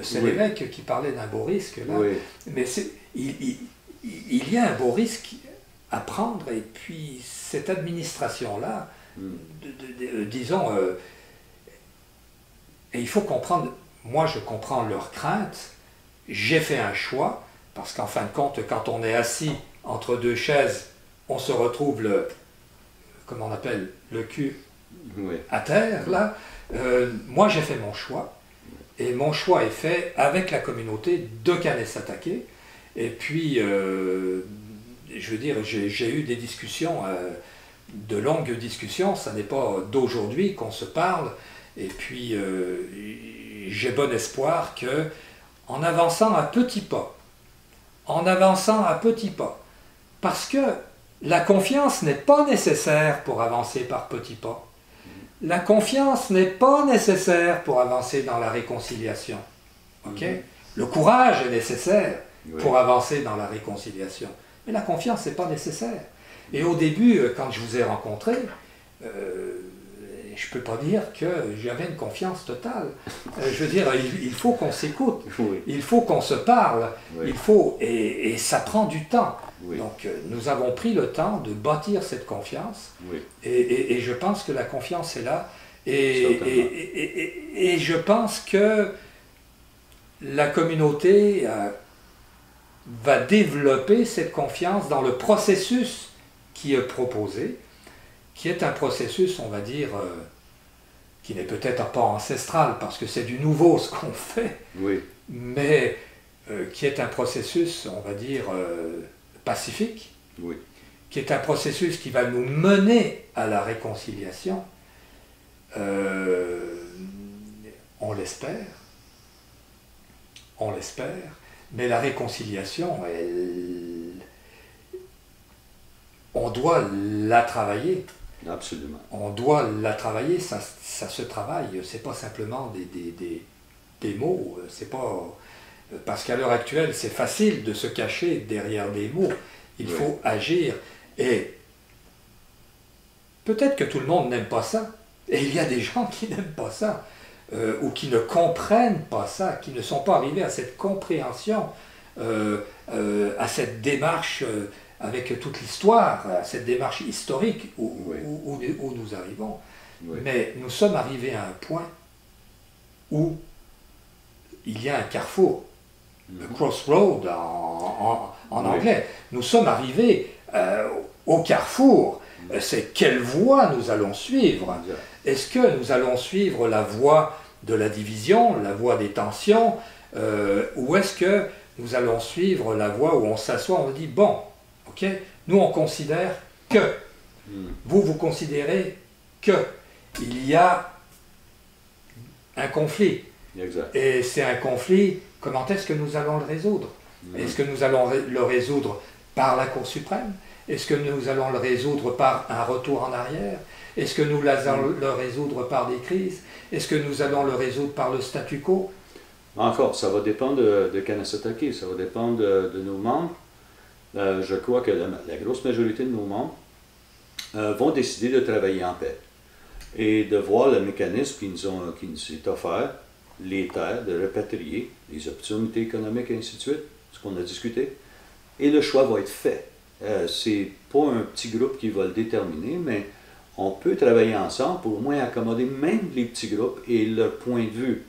C'est Oui. l'évêque qui parlait d'un beau risque, là. Oui. Mais il y a un beau risque à prendre, et puis cette administration-là, disons, et il faut comprendre, moi je comprends leurs craintes, j'ai fait un choix, parce qu'en fin de compte, quand on est assis entre deux chaises, on se retrouve comment on appelle, le cul Oui. à terre, là. Moi j'ai fait mon choix, et mon choix est fait avec la communauté de Kanesatake, et puis, je veux dire, j'ai eu des discussions, de longues discussions, ça n'est pas d'aujourd'hui qu'on se parle, et puis j'ai bon espoir que, en avançant à petits pas, parce que la confiance n'est pas nécessaire pour avancer par petits pas. La confiance n'est pas nécessaire pour avancer dans la réconciliation. Okay? Le courage est nécessaire pour avancer dans la réconciliation. Mais la confiance n'est pas nécessaire. Et au début, quand je vous ai rencontré, je ne peux pas dire que j'avais une confiance totale. Je veux dire, il faut qu'on s'écoute, Oui. il faut qu'on se parle, Oui. il faut, et ça prend du temps. Oui. Donc nous avons pris le temps de bâtir cette confiance, Oui. et je pense que la confiance est là, Certainement. et je pense que la communauté va développer cette confiance dans le processus qui est proposé, qui est un processus, on va dire, qui n'est peut-être pas ancestral, parce que c'est du nouveau ce qu'on fait, Oui. mais qui est un processus, on va dire, pacifique, Oui. qui est un processus qui va nous mener à la réconciliation. On l'espère, mais la réconciliation, on doit la travailler. Absolument. On doit la travailler, ça se travaille, c'est pas simplement des mots, c'est pas... Parce qu'à l'heure actuelle, c'est facile de se cacher derrière des mots. Il faut agir. Et peut-être que tout le monde n'aime pas ça. Et il y a des gens qui n'aiment pas ça, ou qui ne comprennent pas ça, qui ne sont pas arrivés à cette compréhension, à cette démarche avec toute l'histoire, à cette démarche historique où nous arrivons. Oui. Mais nous sommes arrivés à un point où il y a un carrefour, le crossroad en anglais. Nous sommes arrivés au carrefour. C'est quelle voie nous allons suivre? Est-ce que nous allons suivre la voie de la division, la voie des tensions, ou est-ce que nous allons suivre la voie où on s'assoit, on dit, bon, ok, nous on considère que, vous considérez que il y a un conflit. Exact. Et c'est un conflit, comment est-ce que nous allons le résoudre? Est-ce que nous allons le résoudre par la Cour suprême? Est-ce que nous allons le résoudre par un retour en arrière? Est-ce que nous allons le résoudre par des crises? Est-ce que nous allons le résoudre par le statu quo? Encore, ça va dépendre de Kanesatake, ça va dépendre de nos membres. Je crois que la grosse majorité de nos membres vont décider de travailler en paix et de voir le mécanisme qui nous est offert les terres, de repatrier, les opportunités économiques et ainsi de suite, ce qu'on a discuté, et le choix va être fait. C'est pas un petit groupe qui va le déterminer, mais on peut travailler ensemble pour au moins accommoder même les petits groupes et leur point de vue.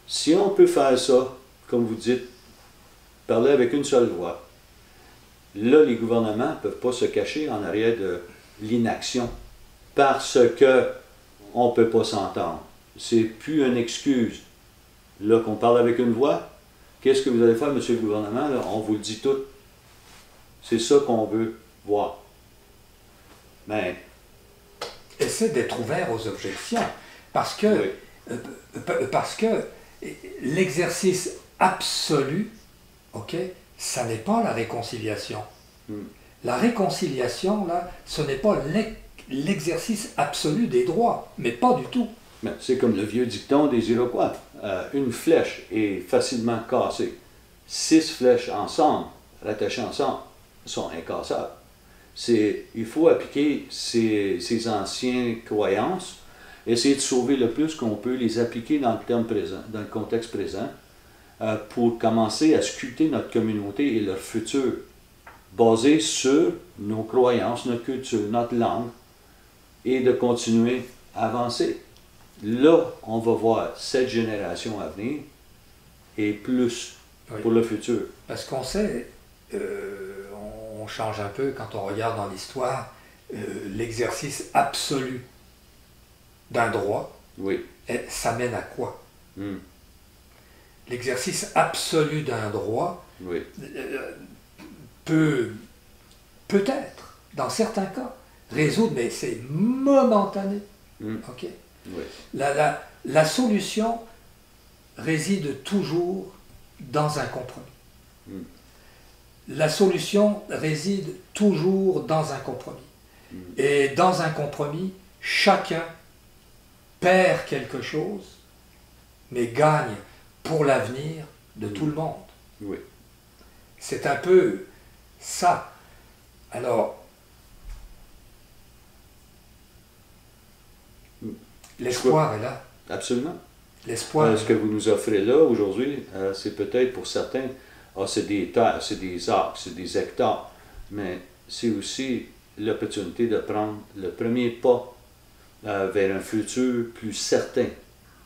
Si on peut faire ça, comme vous dites, parler avec une seule voix, là, les gouvernements ne peuvent pas se cacher en arrière de l'inaction parce qu'on ne peut pas s'entendre. C'est plus une excuse. Là, qu'on parle avec une voix, qu'est-ce que vous allez faire, monsieur le gouvernement? Là, on vous le dit tout. C'est ça qu'on veut voir. Mais... Essaie d'être ouvert aux objections, parce que, oui. Parce que l'exercice absolu, ok, ça n'est pas la réconciliation. La réconciliation, là, ce n'est pas l'exercice absolu des droits, mais pas du tout. C'est comme le vieux dicton des Iroquois. Une flèche est facilement cassée. 6 flèches ensemble, rattachées ensemble, sont incassables. Il faut appliquer ces anciennes croyances, essayer de sauver le plus qu'on peut, les appliquer dans le terme présent, dans le contexte présent, pour commencer à sculpter notre communauté et leur futur, basé sur nos croyances, notre culture, notre langue, et de continuer à avancer. Là, on va voir cette génération à venir et plus pour le futur. Parce qu'on sait, on change un peu quand on regarde dans l'histoire, l'exercice absolu d'un droit, oui. Ça mène à quoi? L'exercice absolu d'un droit oui. Peut-être, dans certains cas, résoudre, mais c'est momentané. Okay? Oui. La solution réside toujours dans un compromis. La solution réside toujours dans un compromis. Et dans un compromis, chacun perd quelque chose, mais gagne pour l'avenir de tout le monde. Oui. C'est un peu ça. Alors, l'espoir est là. Absolument. L'espoir. Ce que vous nous offrez là aujourd'hui, c'est peut-être pour certains, c'est des terres, c'est des arcs, c'est des hectares, mais c'est aussi l'opportunité de prendre le premier pas vers un futur plus certain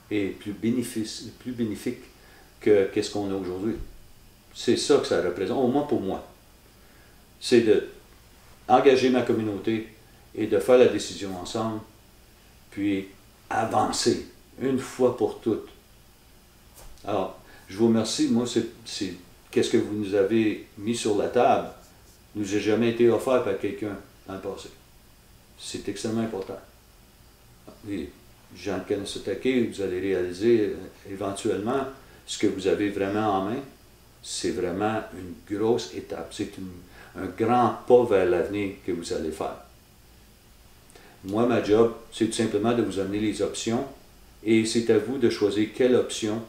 et plus bénéfique que qu'est-ce qu'on a aujourd'hui. C'est ça que ça représente, au moins pour moi. C'est d'engager ma communauté et de faire la décision ensemble, puis avancer une fois pour toutes. Alors, je vous remercie. Moi, c'est qu'est-ce que vous nous avez mis sur la table nous a jamais été offert par quelqu'un dans le passé. C'est extrêmement important. Et Jean Kanesatake, vous allez réaliser éventuellement ce que vous avez vraiment en main. C'est vraiment une grosse étape. C'est un grand pas vers l'avenir que vous allez faire. Moi, ma job, c'est tout simplement de vous amener les options et c'est à vous de choisir quelle option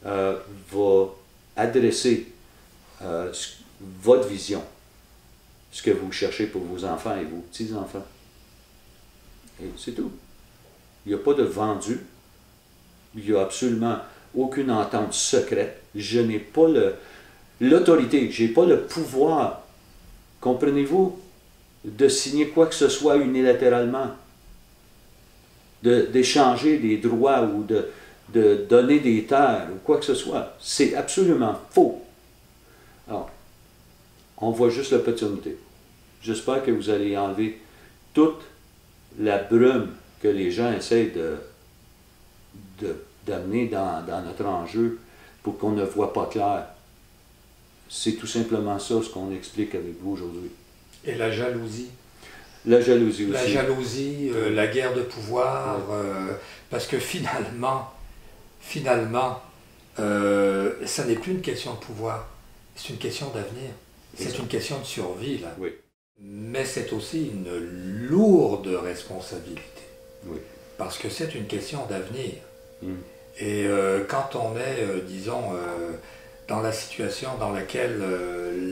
va adresser votre vision, ce que vous cherchez pour vos enfants et vos petits-enfants. Et c'est tout. Il n'y a pas de vendu. Il n'y a absolument aucune entente secrète. Je n'ai pas l'autorité, je n'ai pas le pouvoir, comprenez-vous, de signer quoi que ce soit unilatéralement, d'échanger des droits ou de donner des terres ou quoi que ce soit. C'est absolument faux. Alors, on voit juste l'opportunité. J'espère que vous allez enlever toute la brume que les gens essayent d'amener dans notre enjeu pour qu'on ne voit pas clair. C'est tout simplement ça ce qu'on explique avec vous aujourd'hui. Et la jalousie. La jalousie aussi. La jalousie, la guerre de pouvoir, parce que finalement, ça n'est plus une question de pouvoir, c'est une question d'avenir. C'est une question de survie, là. Oui. Mais c'est aussi une lourde responsabilité. Oui. Parce que c'est une question d'avenir. Et quand on est, disons, dans la situation dans laquelle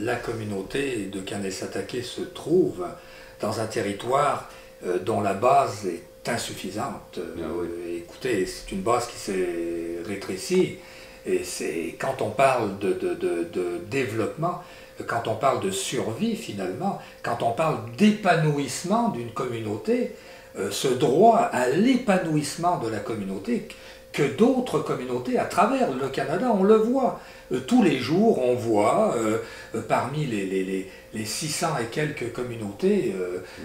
la communauté de Kanesatake se trouve, dans un territoire dont la base est insuffisante. Ah oui. Écoutez, c'est une base qui s'est rétrécie. Et c'est quand on parle de développement, quand on parle de survie finalement, quand on parle d'épanouissement d'une communauté, ce droit à l'épanouissement de la communauté, que d'autres communautés à travers le Canada, on le voit. Tous les jours, on voit parmi les 600 et quelques communautés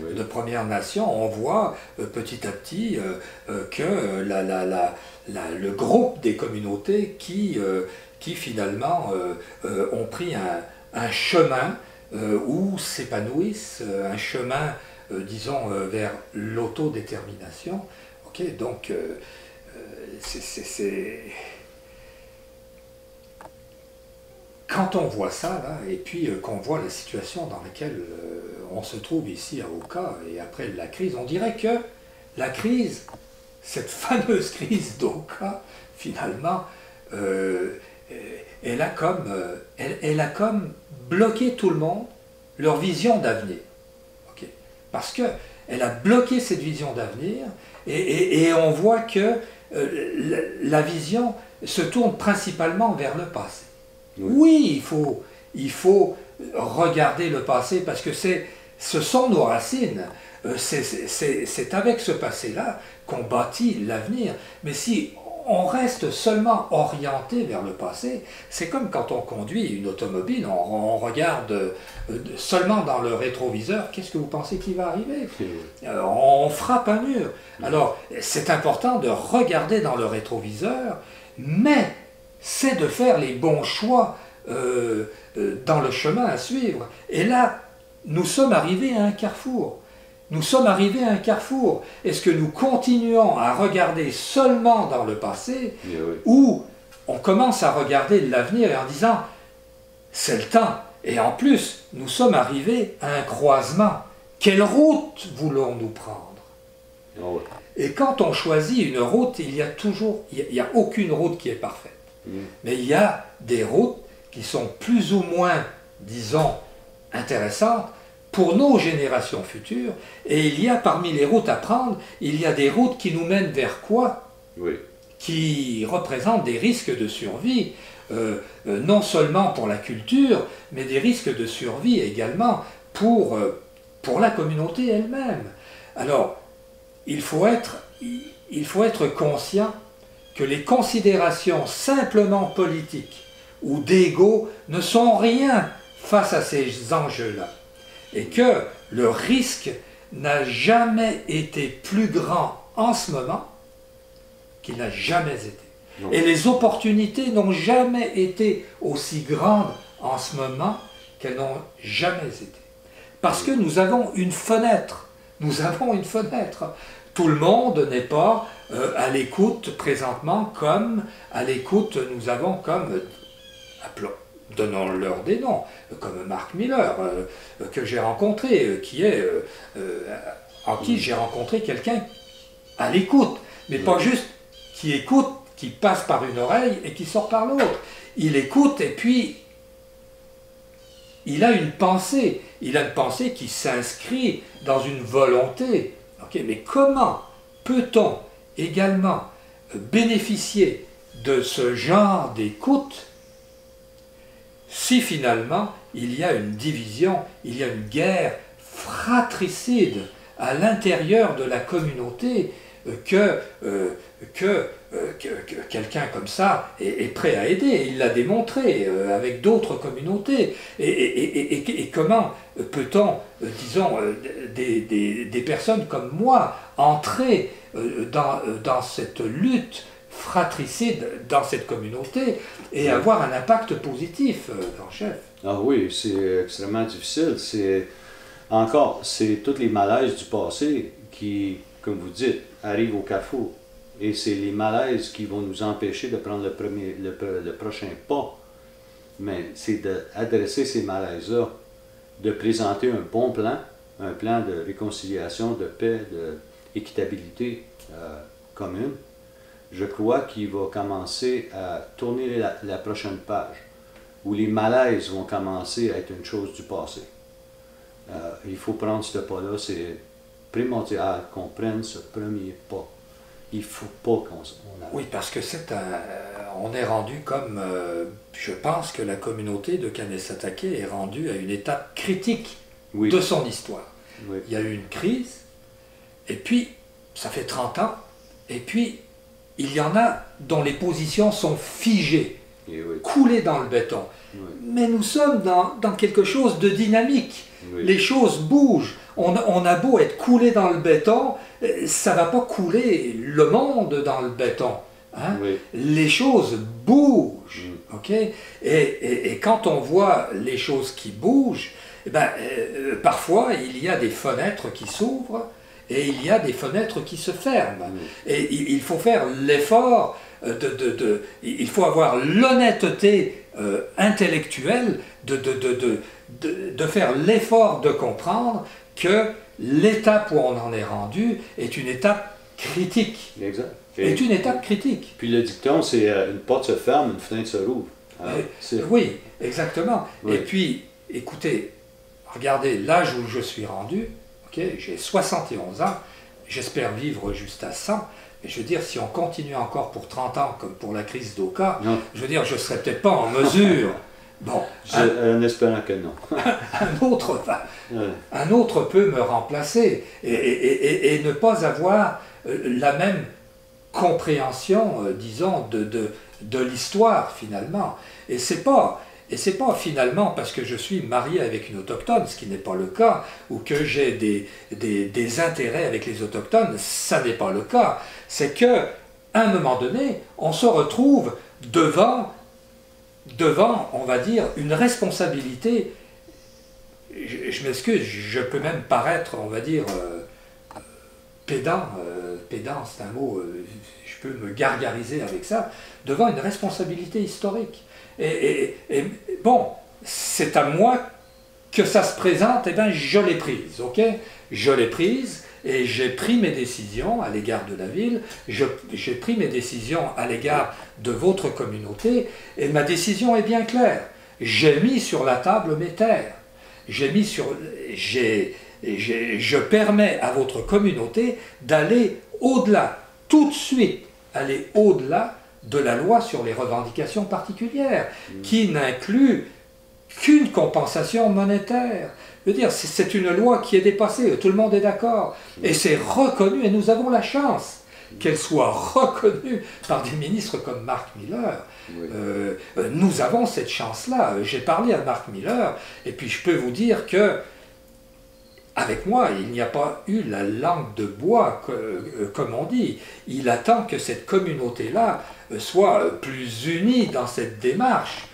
Oui. de Premières Nations, on voit petit à petit que le groupe des communautés qui finalement ont pris un chemin où s'épanouissent, un chemin, disons, vers l'autodétermination. Ok, donc quand on voit ça, là, et puis qu'on voit la situation dans laquelle on se trouve ici à Oka, et après la crise, on dirait que la crise, cette fameuse crise d'Oka, finalement, elle a comme bloqué tout le monde, leur vision d'avenir. Okay. Parce qu'elle a bloqué cette vision d'avenir, et on voit que la vision se tourne principalement vers le passé. Oui, il faut regarder le passé parce que ce sont nos racines. C'est avec ce passé-là qu'on bâtit l'avenir. Mais si on reste seulement orienté vers le passé, c'est comme quand on conduit une automobile, on regarde seulement dans le rétroviseur, qu'est-ce que vous pensez qui va arriver? On frappe un mur. Alors, c'est important de regarder dans le rétroviseur, mais c'est de faire les bons choix dans le chemin à suivre. Et là, nous sommes arrivés à un carrefour. Nous sommes arrivés à un carrefour. Est-ce que nous continuons à regarder seulement dans le passé, ou on commence à regarder l'avenir et en disant c'est le temps. Et en plus, nous sommes arrivés à un croisement. Quelle route voulons-nous prendre? Et quand on choisit une route, il y a aucune route qui est parfaite. Mais il y a des routes qui sont plus ou moins, disons, intéressantes pour nos générations futures. Et il y a parmi les routes à prendre, il y a des routes qui nous mènent vers quoi? Qui représentent des risques de survie, non seulement pour la culture, mais des risques de survie également pour la communauté elle-même. Alors, il faut être conscient que les considérations simplement politiques ou d'ego ne sont rien face à ces enjeux-là. Et que le risque n'a jamais été plus grand en ce moment qu'il n'a jamais été. Non. Et les opportunités n'ont jamais été aussi grandes en ce moment qu'elles n'ont jamais été. Parce que nous avons une fenêtre. Nous avons une fenêtre. Tout le monde n'est pas à l'écoute présentement comme à l'écoute nous avons comme, donnons-leur des noms, comme Mark Miller, que j'ai rencontré, en qui j'ai rencontré quelqu'un à l'écoute, mais pas juste qui écoute, qui passe par une oreille et qui sort par l'autre. Il écoute et puis il a une pensée qui s'inscrit dans une volonté. Okay, mais comment peut-on également bénéficier de ce genre d'écoute si finalement il y a une division, il y a une guerre fratricide à l'intérieur de la communauté que quelqu'un comme ça est prêt à aider? Il l'a démontré avec d'autres communautés. Et comment peut-on, disons, des personnes comme moi entrer dans cette lutte fratricide dans cette communauté et avoir un impact positif, grand chef? Ah oui, c'est extrêmement difficile. C'est toutes les malaises du passé qui, comme vous dites, arrivent au carrefour. Et c'est les malaises qui vont nous empêcher de prendre le prochain pas. Mais c'est d'adresser ces malaises-là, de présenter un bon plan, un plan de réconciliation, de paix, d'équitabilité commune. Je crois qu'il va commencer à tourner la prochaine page, où les malaises vont commencer à être une chose du passé. Il faut prendre ce pas-là, primordial qu'on prenne ce premier pas. Il ne faut pas qu'on arrête. Oui, parce que on est rendu comme, je pense que la communauté de Kanesatake est rendue à une étape critique de son histoire. Oui. Il y a eu une crise, et puis, ça fait 30 ans, et puis, il y en a dont les positions sont figées, coulées dans le béton. Oui. Mais nous sommes dans quelque chose de dynamique. Oui. Les choses bougent. On a beau être coulé dans le béton, ça ne va pas couler le monde dans le béton. Hein? Oui. Les choses bougent. Okay? Et quand on voit les choses qui bougent, parfois il y a des fenêtres qui s'ouvrent et il y a des fenêtres qui se ferment. Et il faut faire l'effort, il faut avoir l'honnêteté intellectuelle de faire l'effort de comprendre que l'étape où on en est rendu est une étape critique. Exact. Est une étape critique. Puis le dicton, c'est une porte se ferme, une fenêtre se rouvre. Oui, exactement. Oui. Et puis, écoutez, regardez l'âge où je suis rendu, okay, j'ai 71 ans, j'espère vivre juste à 100, mais je veux dire, si on continue encore pour 30 ans, comme pour la crise d'Oka, je veux dire, je ne serais peut-être pas en mesure. Bon, en espérant que non. un autre peut me remplacer et ne pas avoir la même compréhension, disons, de l'histoire finalement. Et c'est pas finalement parce que je suis marié avec une autochtone, ce qui n'est pas le cas, ou que j'ai des intérêts avec les autochtones, ça n'est pas le cas. C'est que à un moment donné, on se retrouve devant, on va dire, une responsabilité. Je m'excuse, je peux même paraître, on va dire, pédant, c'est un mot, je peux me gargariser avec ça, devant une responsabilité historique. Et bon, c'est à moi que ça se présente, et bien je l'ai prise, ok? Je l'ai prise, et j'ai pris mes décisions à l'égard de la ville, j'ai pris mes décisions à l'égard de votre communauté, et ma décision est bien claire. J'ai mis sur la table mes terres. Je permets à votre communauté d'aller au-delà, tout de suite, aller au-delà de la loi sur les revendications particulières, qui n'inclut qu'une compensation monétaire. Je veux dire, c'est une loi qui est dépassée, tout le monde est d'accord, et c'est reconnu, et nous avons la chance qu'elle soit reconnue par des ministres comme Mark Miller. Oui. Nous avons cette chance-là. J'ai parlé à Mark Miller, et puis je peux vous dire que, avec moi, il n'y a pas eu la langue de bois, comme on dit. Il attend que cette communauté-là soit plus unie dans cette démarche,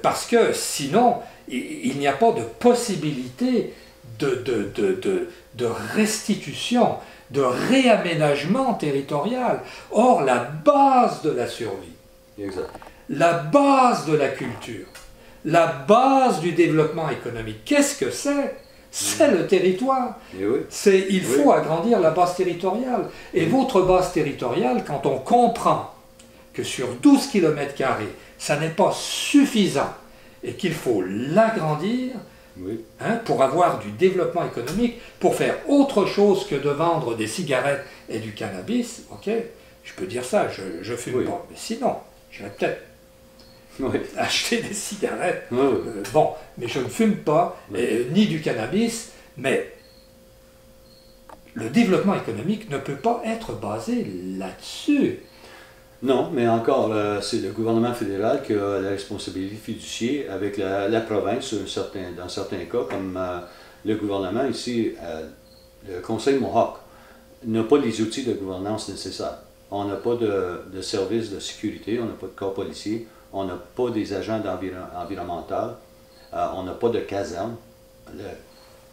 parce que sinon, il n'y a pas de possibilité de restitution, de réaménagement territorial. Or, la base de la survie, la base de la culture, la base du développement économique, qu'est-ce que c'est? C'est le territoire. Il faut agrandir la base territoriale. Et votre base territoriale, quand on comprend que sur 12 km², ça n'est pas suffisant et qu'il faut l'agrandir pour avoir du développement économique, pour faire autre chose que de vendre des cigarettes et du cannabis, ok, je peux dire ça, je fume pas. Mais sinon, j'irais peut-être acheter des cigarettes. Bon, mais je ne fume pas, ni du cannabis, mais le développement économique ne peut pas être basé là-dessus. Non, mais encore, c'est le gouvernement fédéral qui a la responsabilité fiduciaire avec la province, dans certains cas, comme le gouvernement ici, le Conseil Mohawk, n'a pas les outils de gouvernance nécessaires. On n'a pas de services de sécurité, on n'a pas de corps policier, on n'a pas des agents environnementaux, on n'a pas de caserne, le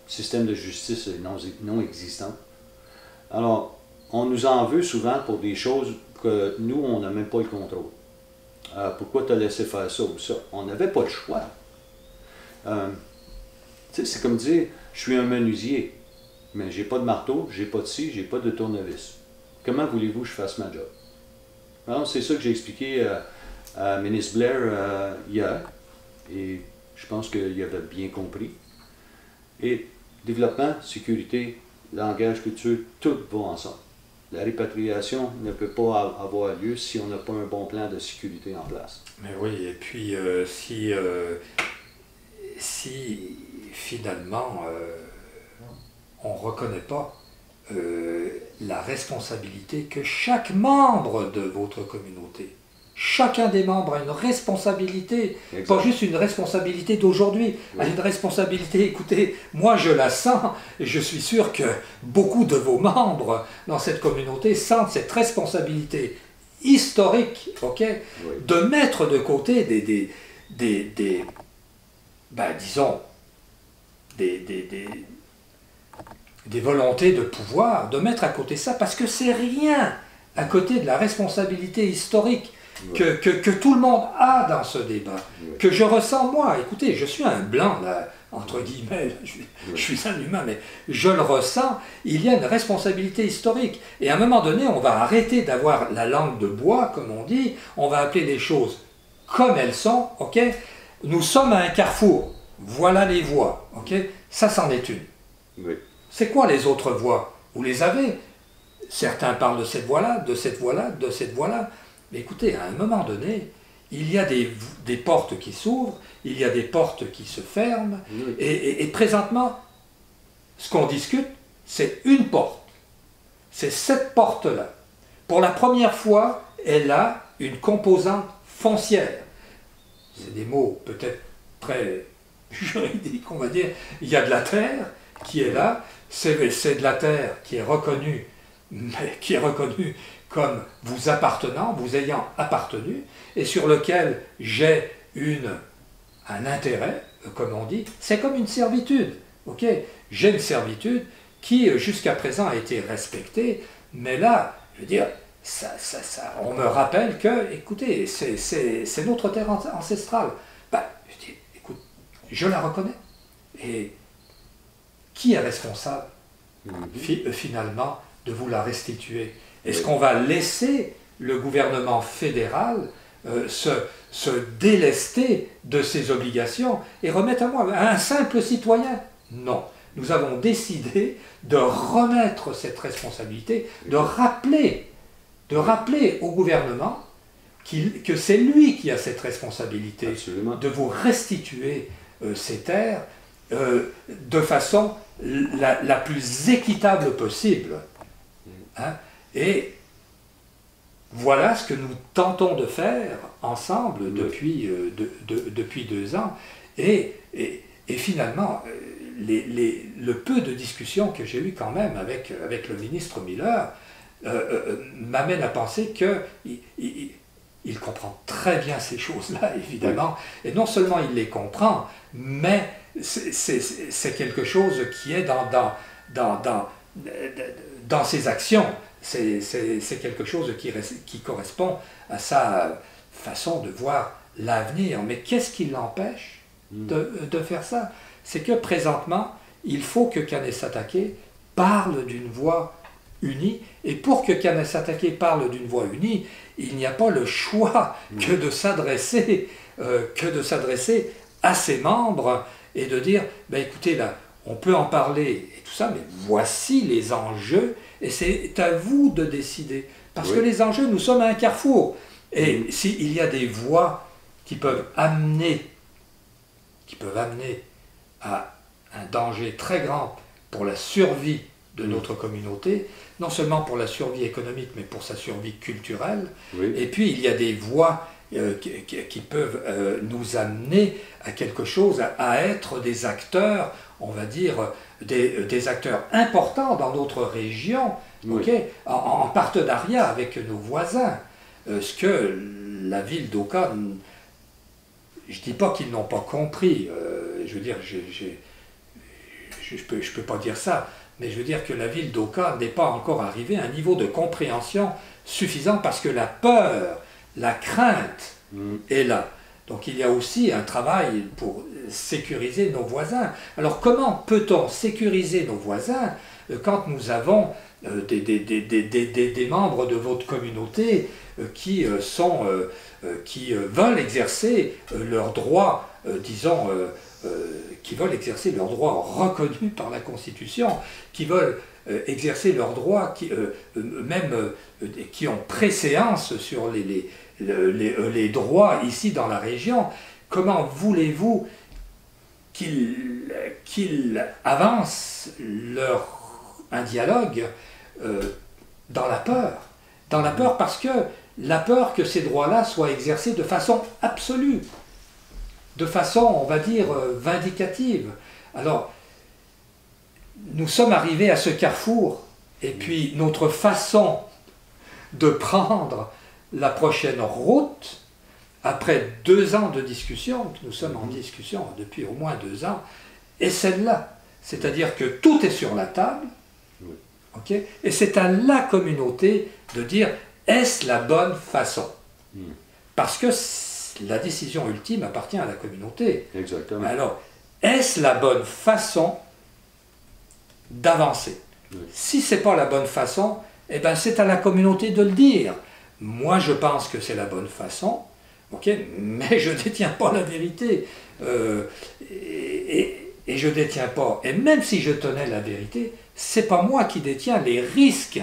système de justice est non existant. Alors, on nous en veut souvent pour des choses que nous, on n'a même pas le contrôle. Pourquoi tu as laissé faire ça ou ça? On n'avait pas le choix. C'est comme dire, je suis un menuisier, mais j'ai pas de marteau, j'ai pas de scie, j'ai pas de tournevis. Comment voulez-vous que je fasse ma job? Alors, c'est ça que j'ai expliqué à ministre Blair hier, et je pense qu'il avait bien compris. Et développement, sécurité, langage, culture, tout va ensemble. La répatriation ne peut pas avoir lieu si on n'a pas un bon plan de sécurité en place. Mais oui, et puis si finalement on ne reconnaît pas la responsabilité que chaque membre de votre communauté, chacun des membres a une responsabilité, Exact. pas juste une responsabilité d'aujourd'hui, Oui. a une responsabilité, écoutez, moi je la sens, et je suis sûr que beaucoup de vos membres dans cette communauté sentent cette responsabilité historique, ok, Oui. de mettre de côté disons, des volontés de pouvoir, de mettre à côté ça, parce que c'est rien à côté de la responsabilité historique que tout le monde a dans ce débat, que je ressens moi. Écoutez, je suis un blanc, là, entre guillemets, je suis un humain, mais je le ressens, il y a une responsabilité historique. Et à un moment donné, on va arrêter d'avoir la langue de bois, comme on dit, on va appeler les choses comme elles sont, ok? Nous sommes à un carrefour, voilà les voies, ok? Ça, c'en est une. Oui. C'est quoi les autres voies? Vous les avez. Certains parlent de cette voie-là, de cette voie-là, de cette voie-là. Mais écoutez, à un moment donné, il y a des portes qui s'ouvrent, il y a des portes qui se ferment, Oui. et présentement, ce qu'on discute, c'est une porte. C'est cette porte-là. Pour la première fois, elle a une composante foncière. C'est des mots peut-être très juridiques, on va dire. Il y a de la terre qui est là, c'est de la terre qui est reconnue, mais qui est reconnue comme vous appartenant, vous ayant appartenu, et sur lequel j'ai un intérêt, comme on dit, c'est comme une servitude. Ok, j'ai une servitude qui jusqu'à présent a été respectée, mais là, je veux dire, on me rappelle que, écoutez, c'est notre terre ancestrale. Ben, je dis, écoute, je la reconnais. Et qui est responsable, finalement, de vous la restituer? Est-ce qu'on va laisser le gouvernement fédéral se délester de ses obligations et remettre à un simple citoyen? Non. Nous avons décidé de remettre cette responsabilité, de rappeler au gouvernement que c'est lui qui a cette responsabilité. Absolument. De vous restituer ces terres de façon la plus équitable possible. Hein? Et voilà ce que nous tentons de faire ensemble depuis 2 ans. Et finalement, le peu de discussions que j'ai eues quand même avec le ministre Miller m'amène à penser qu'il comprend très bien ces choses-là, évidemment. Et non seulement il les comprend, mais c'est quelque chose qui est dans ses actions. C'est quelque chose qui correspond à sa façon de voir l'avenir. Mais qu'est-ce qui l'empêche de faire ça? C'est que présentement, il faut que Kanesatake parle d'une voix unie. Et pour que Kanesatake parle d'une voix unie, il n'y a pas le choix que de s'adresser à ses membres et de dire, ben écoutez là, on peut en parler et tout ça, mais voici les enjeux et c'est à vous de décider. Parce que les enjeux, nous sommes à un carrefour. Et s'il y a des voies qui peuvent amener à un danger très grand pour la survie de notre communauté, non seulement pour la survie économique, mais pour sa survie culturelle. Et puis il y a des voies qui peuvent nous amener à quelque chose, à être des acteurs, on va dire, des acteurs importants dans notre région, en partenariat avec nos voisins. Ce que la ville d'Oka, je ne dis pas qu'ils n'ont pas compris, je veux dire, je peux pas dire ça, mais je veux dire que la ville d'Oka n'est pas encore arrivée à un niveau de compréhension suffisant parce que la peur, la crainte est là. Donc il y a aussi un travail pour sécuriser nos voisins. Alors comment peut-on sécuriser nos voisins quand nous avons des membres de votre communauté qui veulent exercer leurs droits, qui veulent exercer leurs droits reconnus par la Constitution, qui veulent exercer leurs droits, qui ont préséance sur les droits ici dans la région. Comment voulez-vous qu'ils avancent un dialogue dans la peur? Dans la peur, parce que la peur que ces droits-là soient exercés de façon absolue, de façon, on va dire, vindicative. Alors, nous sommes arrivés à ce carrefour, et puis notre façon de prendre la prochaine route, après 2 ans de discussion, que nous sommes en discussion depuis au moins 2 ans, est celle-là. C'est-à-dire que tout est sur la table, okay? Et c'est à la communauté de dire, est-ce la bonne façon? Parce que la décision ultime appartient à la communauté. Exactement. Alors, est-ce la bonne façon d'avancer? Si ce n'est pas la bonne façon, eh ben c'est à la communauté de le dire. Moi, je pense que c'est la bonne façon, okay, mais je ne détiens pas la vérité. Et je ne détiens pas. Et même si je tenais la vérité, ce n'est pas moi qui détiens les risques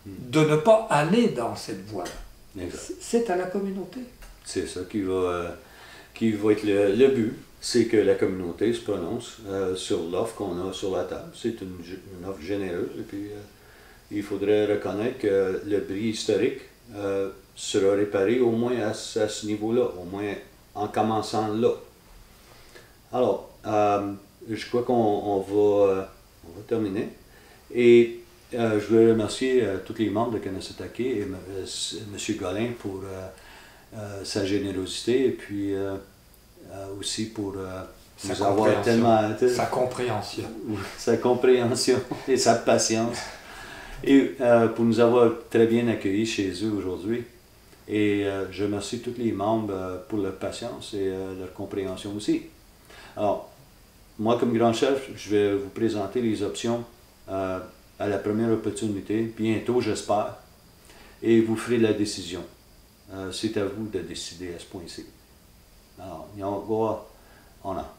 de ne pas aller dans cette voie-là. C'est à la communauté. C'est ça qui va être le but, c'est que la communauté se prononce sur l'offre qu'on a sur la table. C'est une offre généreuse, et puis il faudrait reconnaître que le bris historique sera réparé au moins à ce niveau-là, au moins en commençant là. Alors, je crois qu'on va terminer. Et je veux remercier tous les membres de Kanesatake et M. Golin pour sa générosité, et puis aussi pour nous avoir tellement... Sa compréhension. Sa compréhension et sa patience. Et pour nous avoir très bien accueillis chez eux aujourd'hui. Et je remercie tous les membres pour leur patience et leur compréhension aussi. Alors, moi comme grand chef, je vais vous présenter les options à la première opportunité, bientôt j'espère, et vous ferez la décision. C'est à vous de décider à ce point-ci. Alors, on a.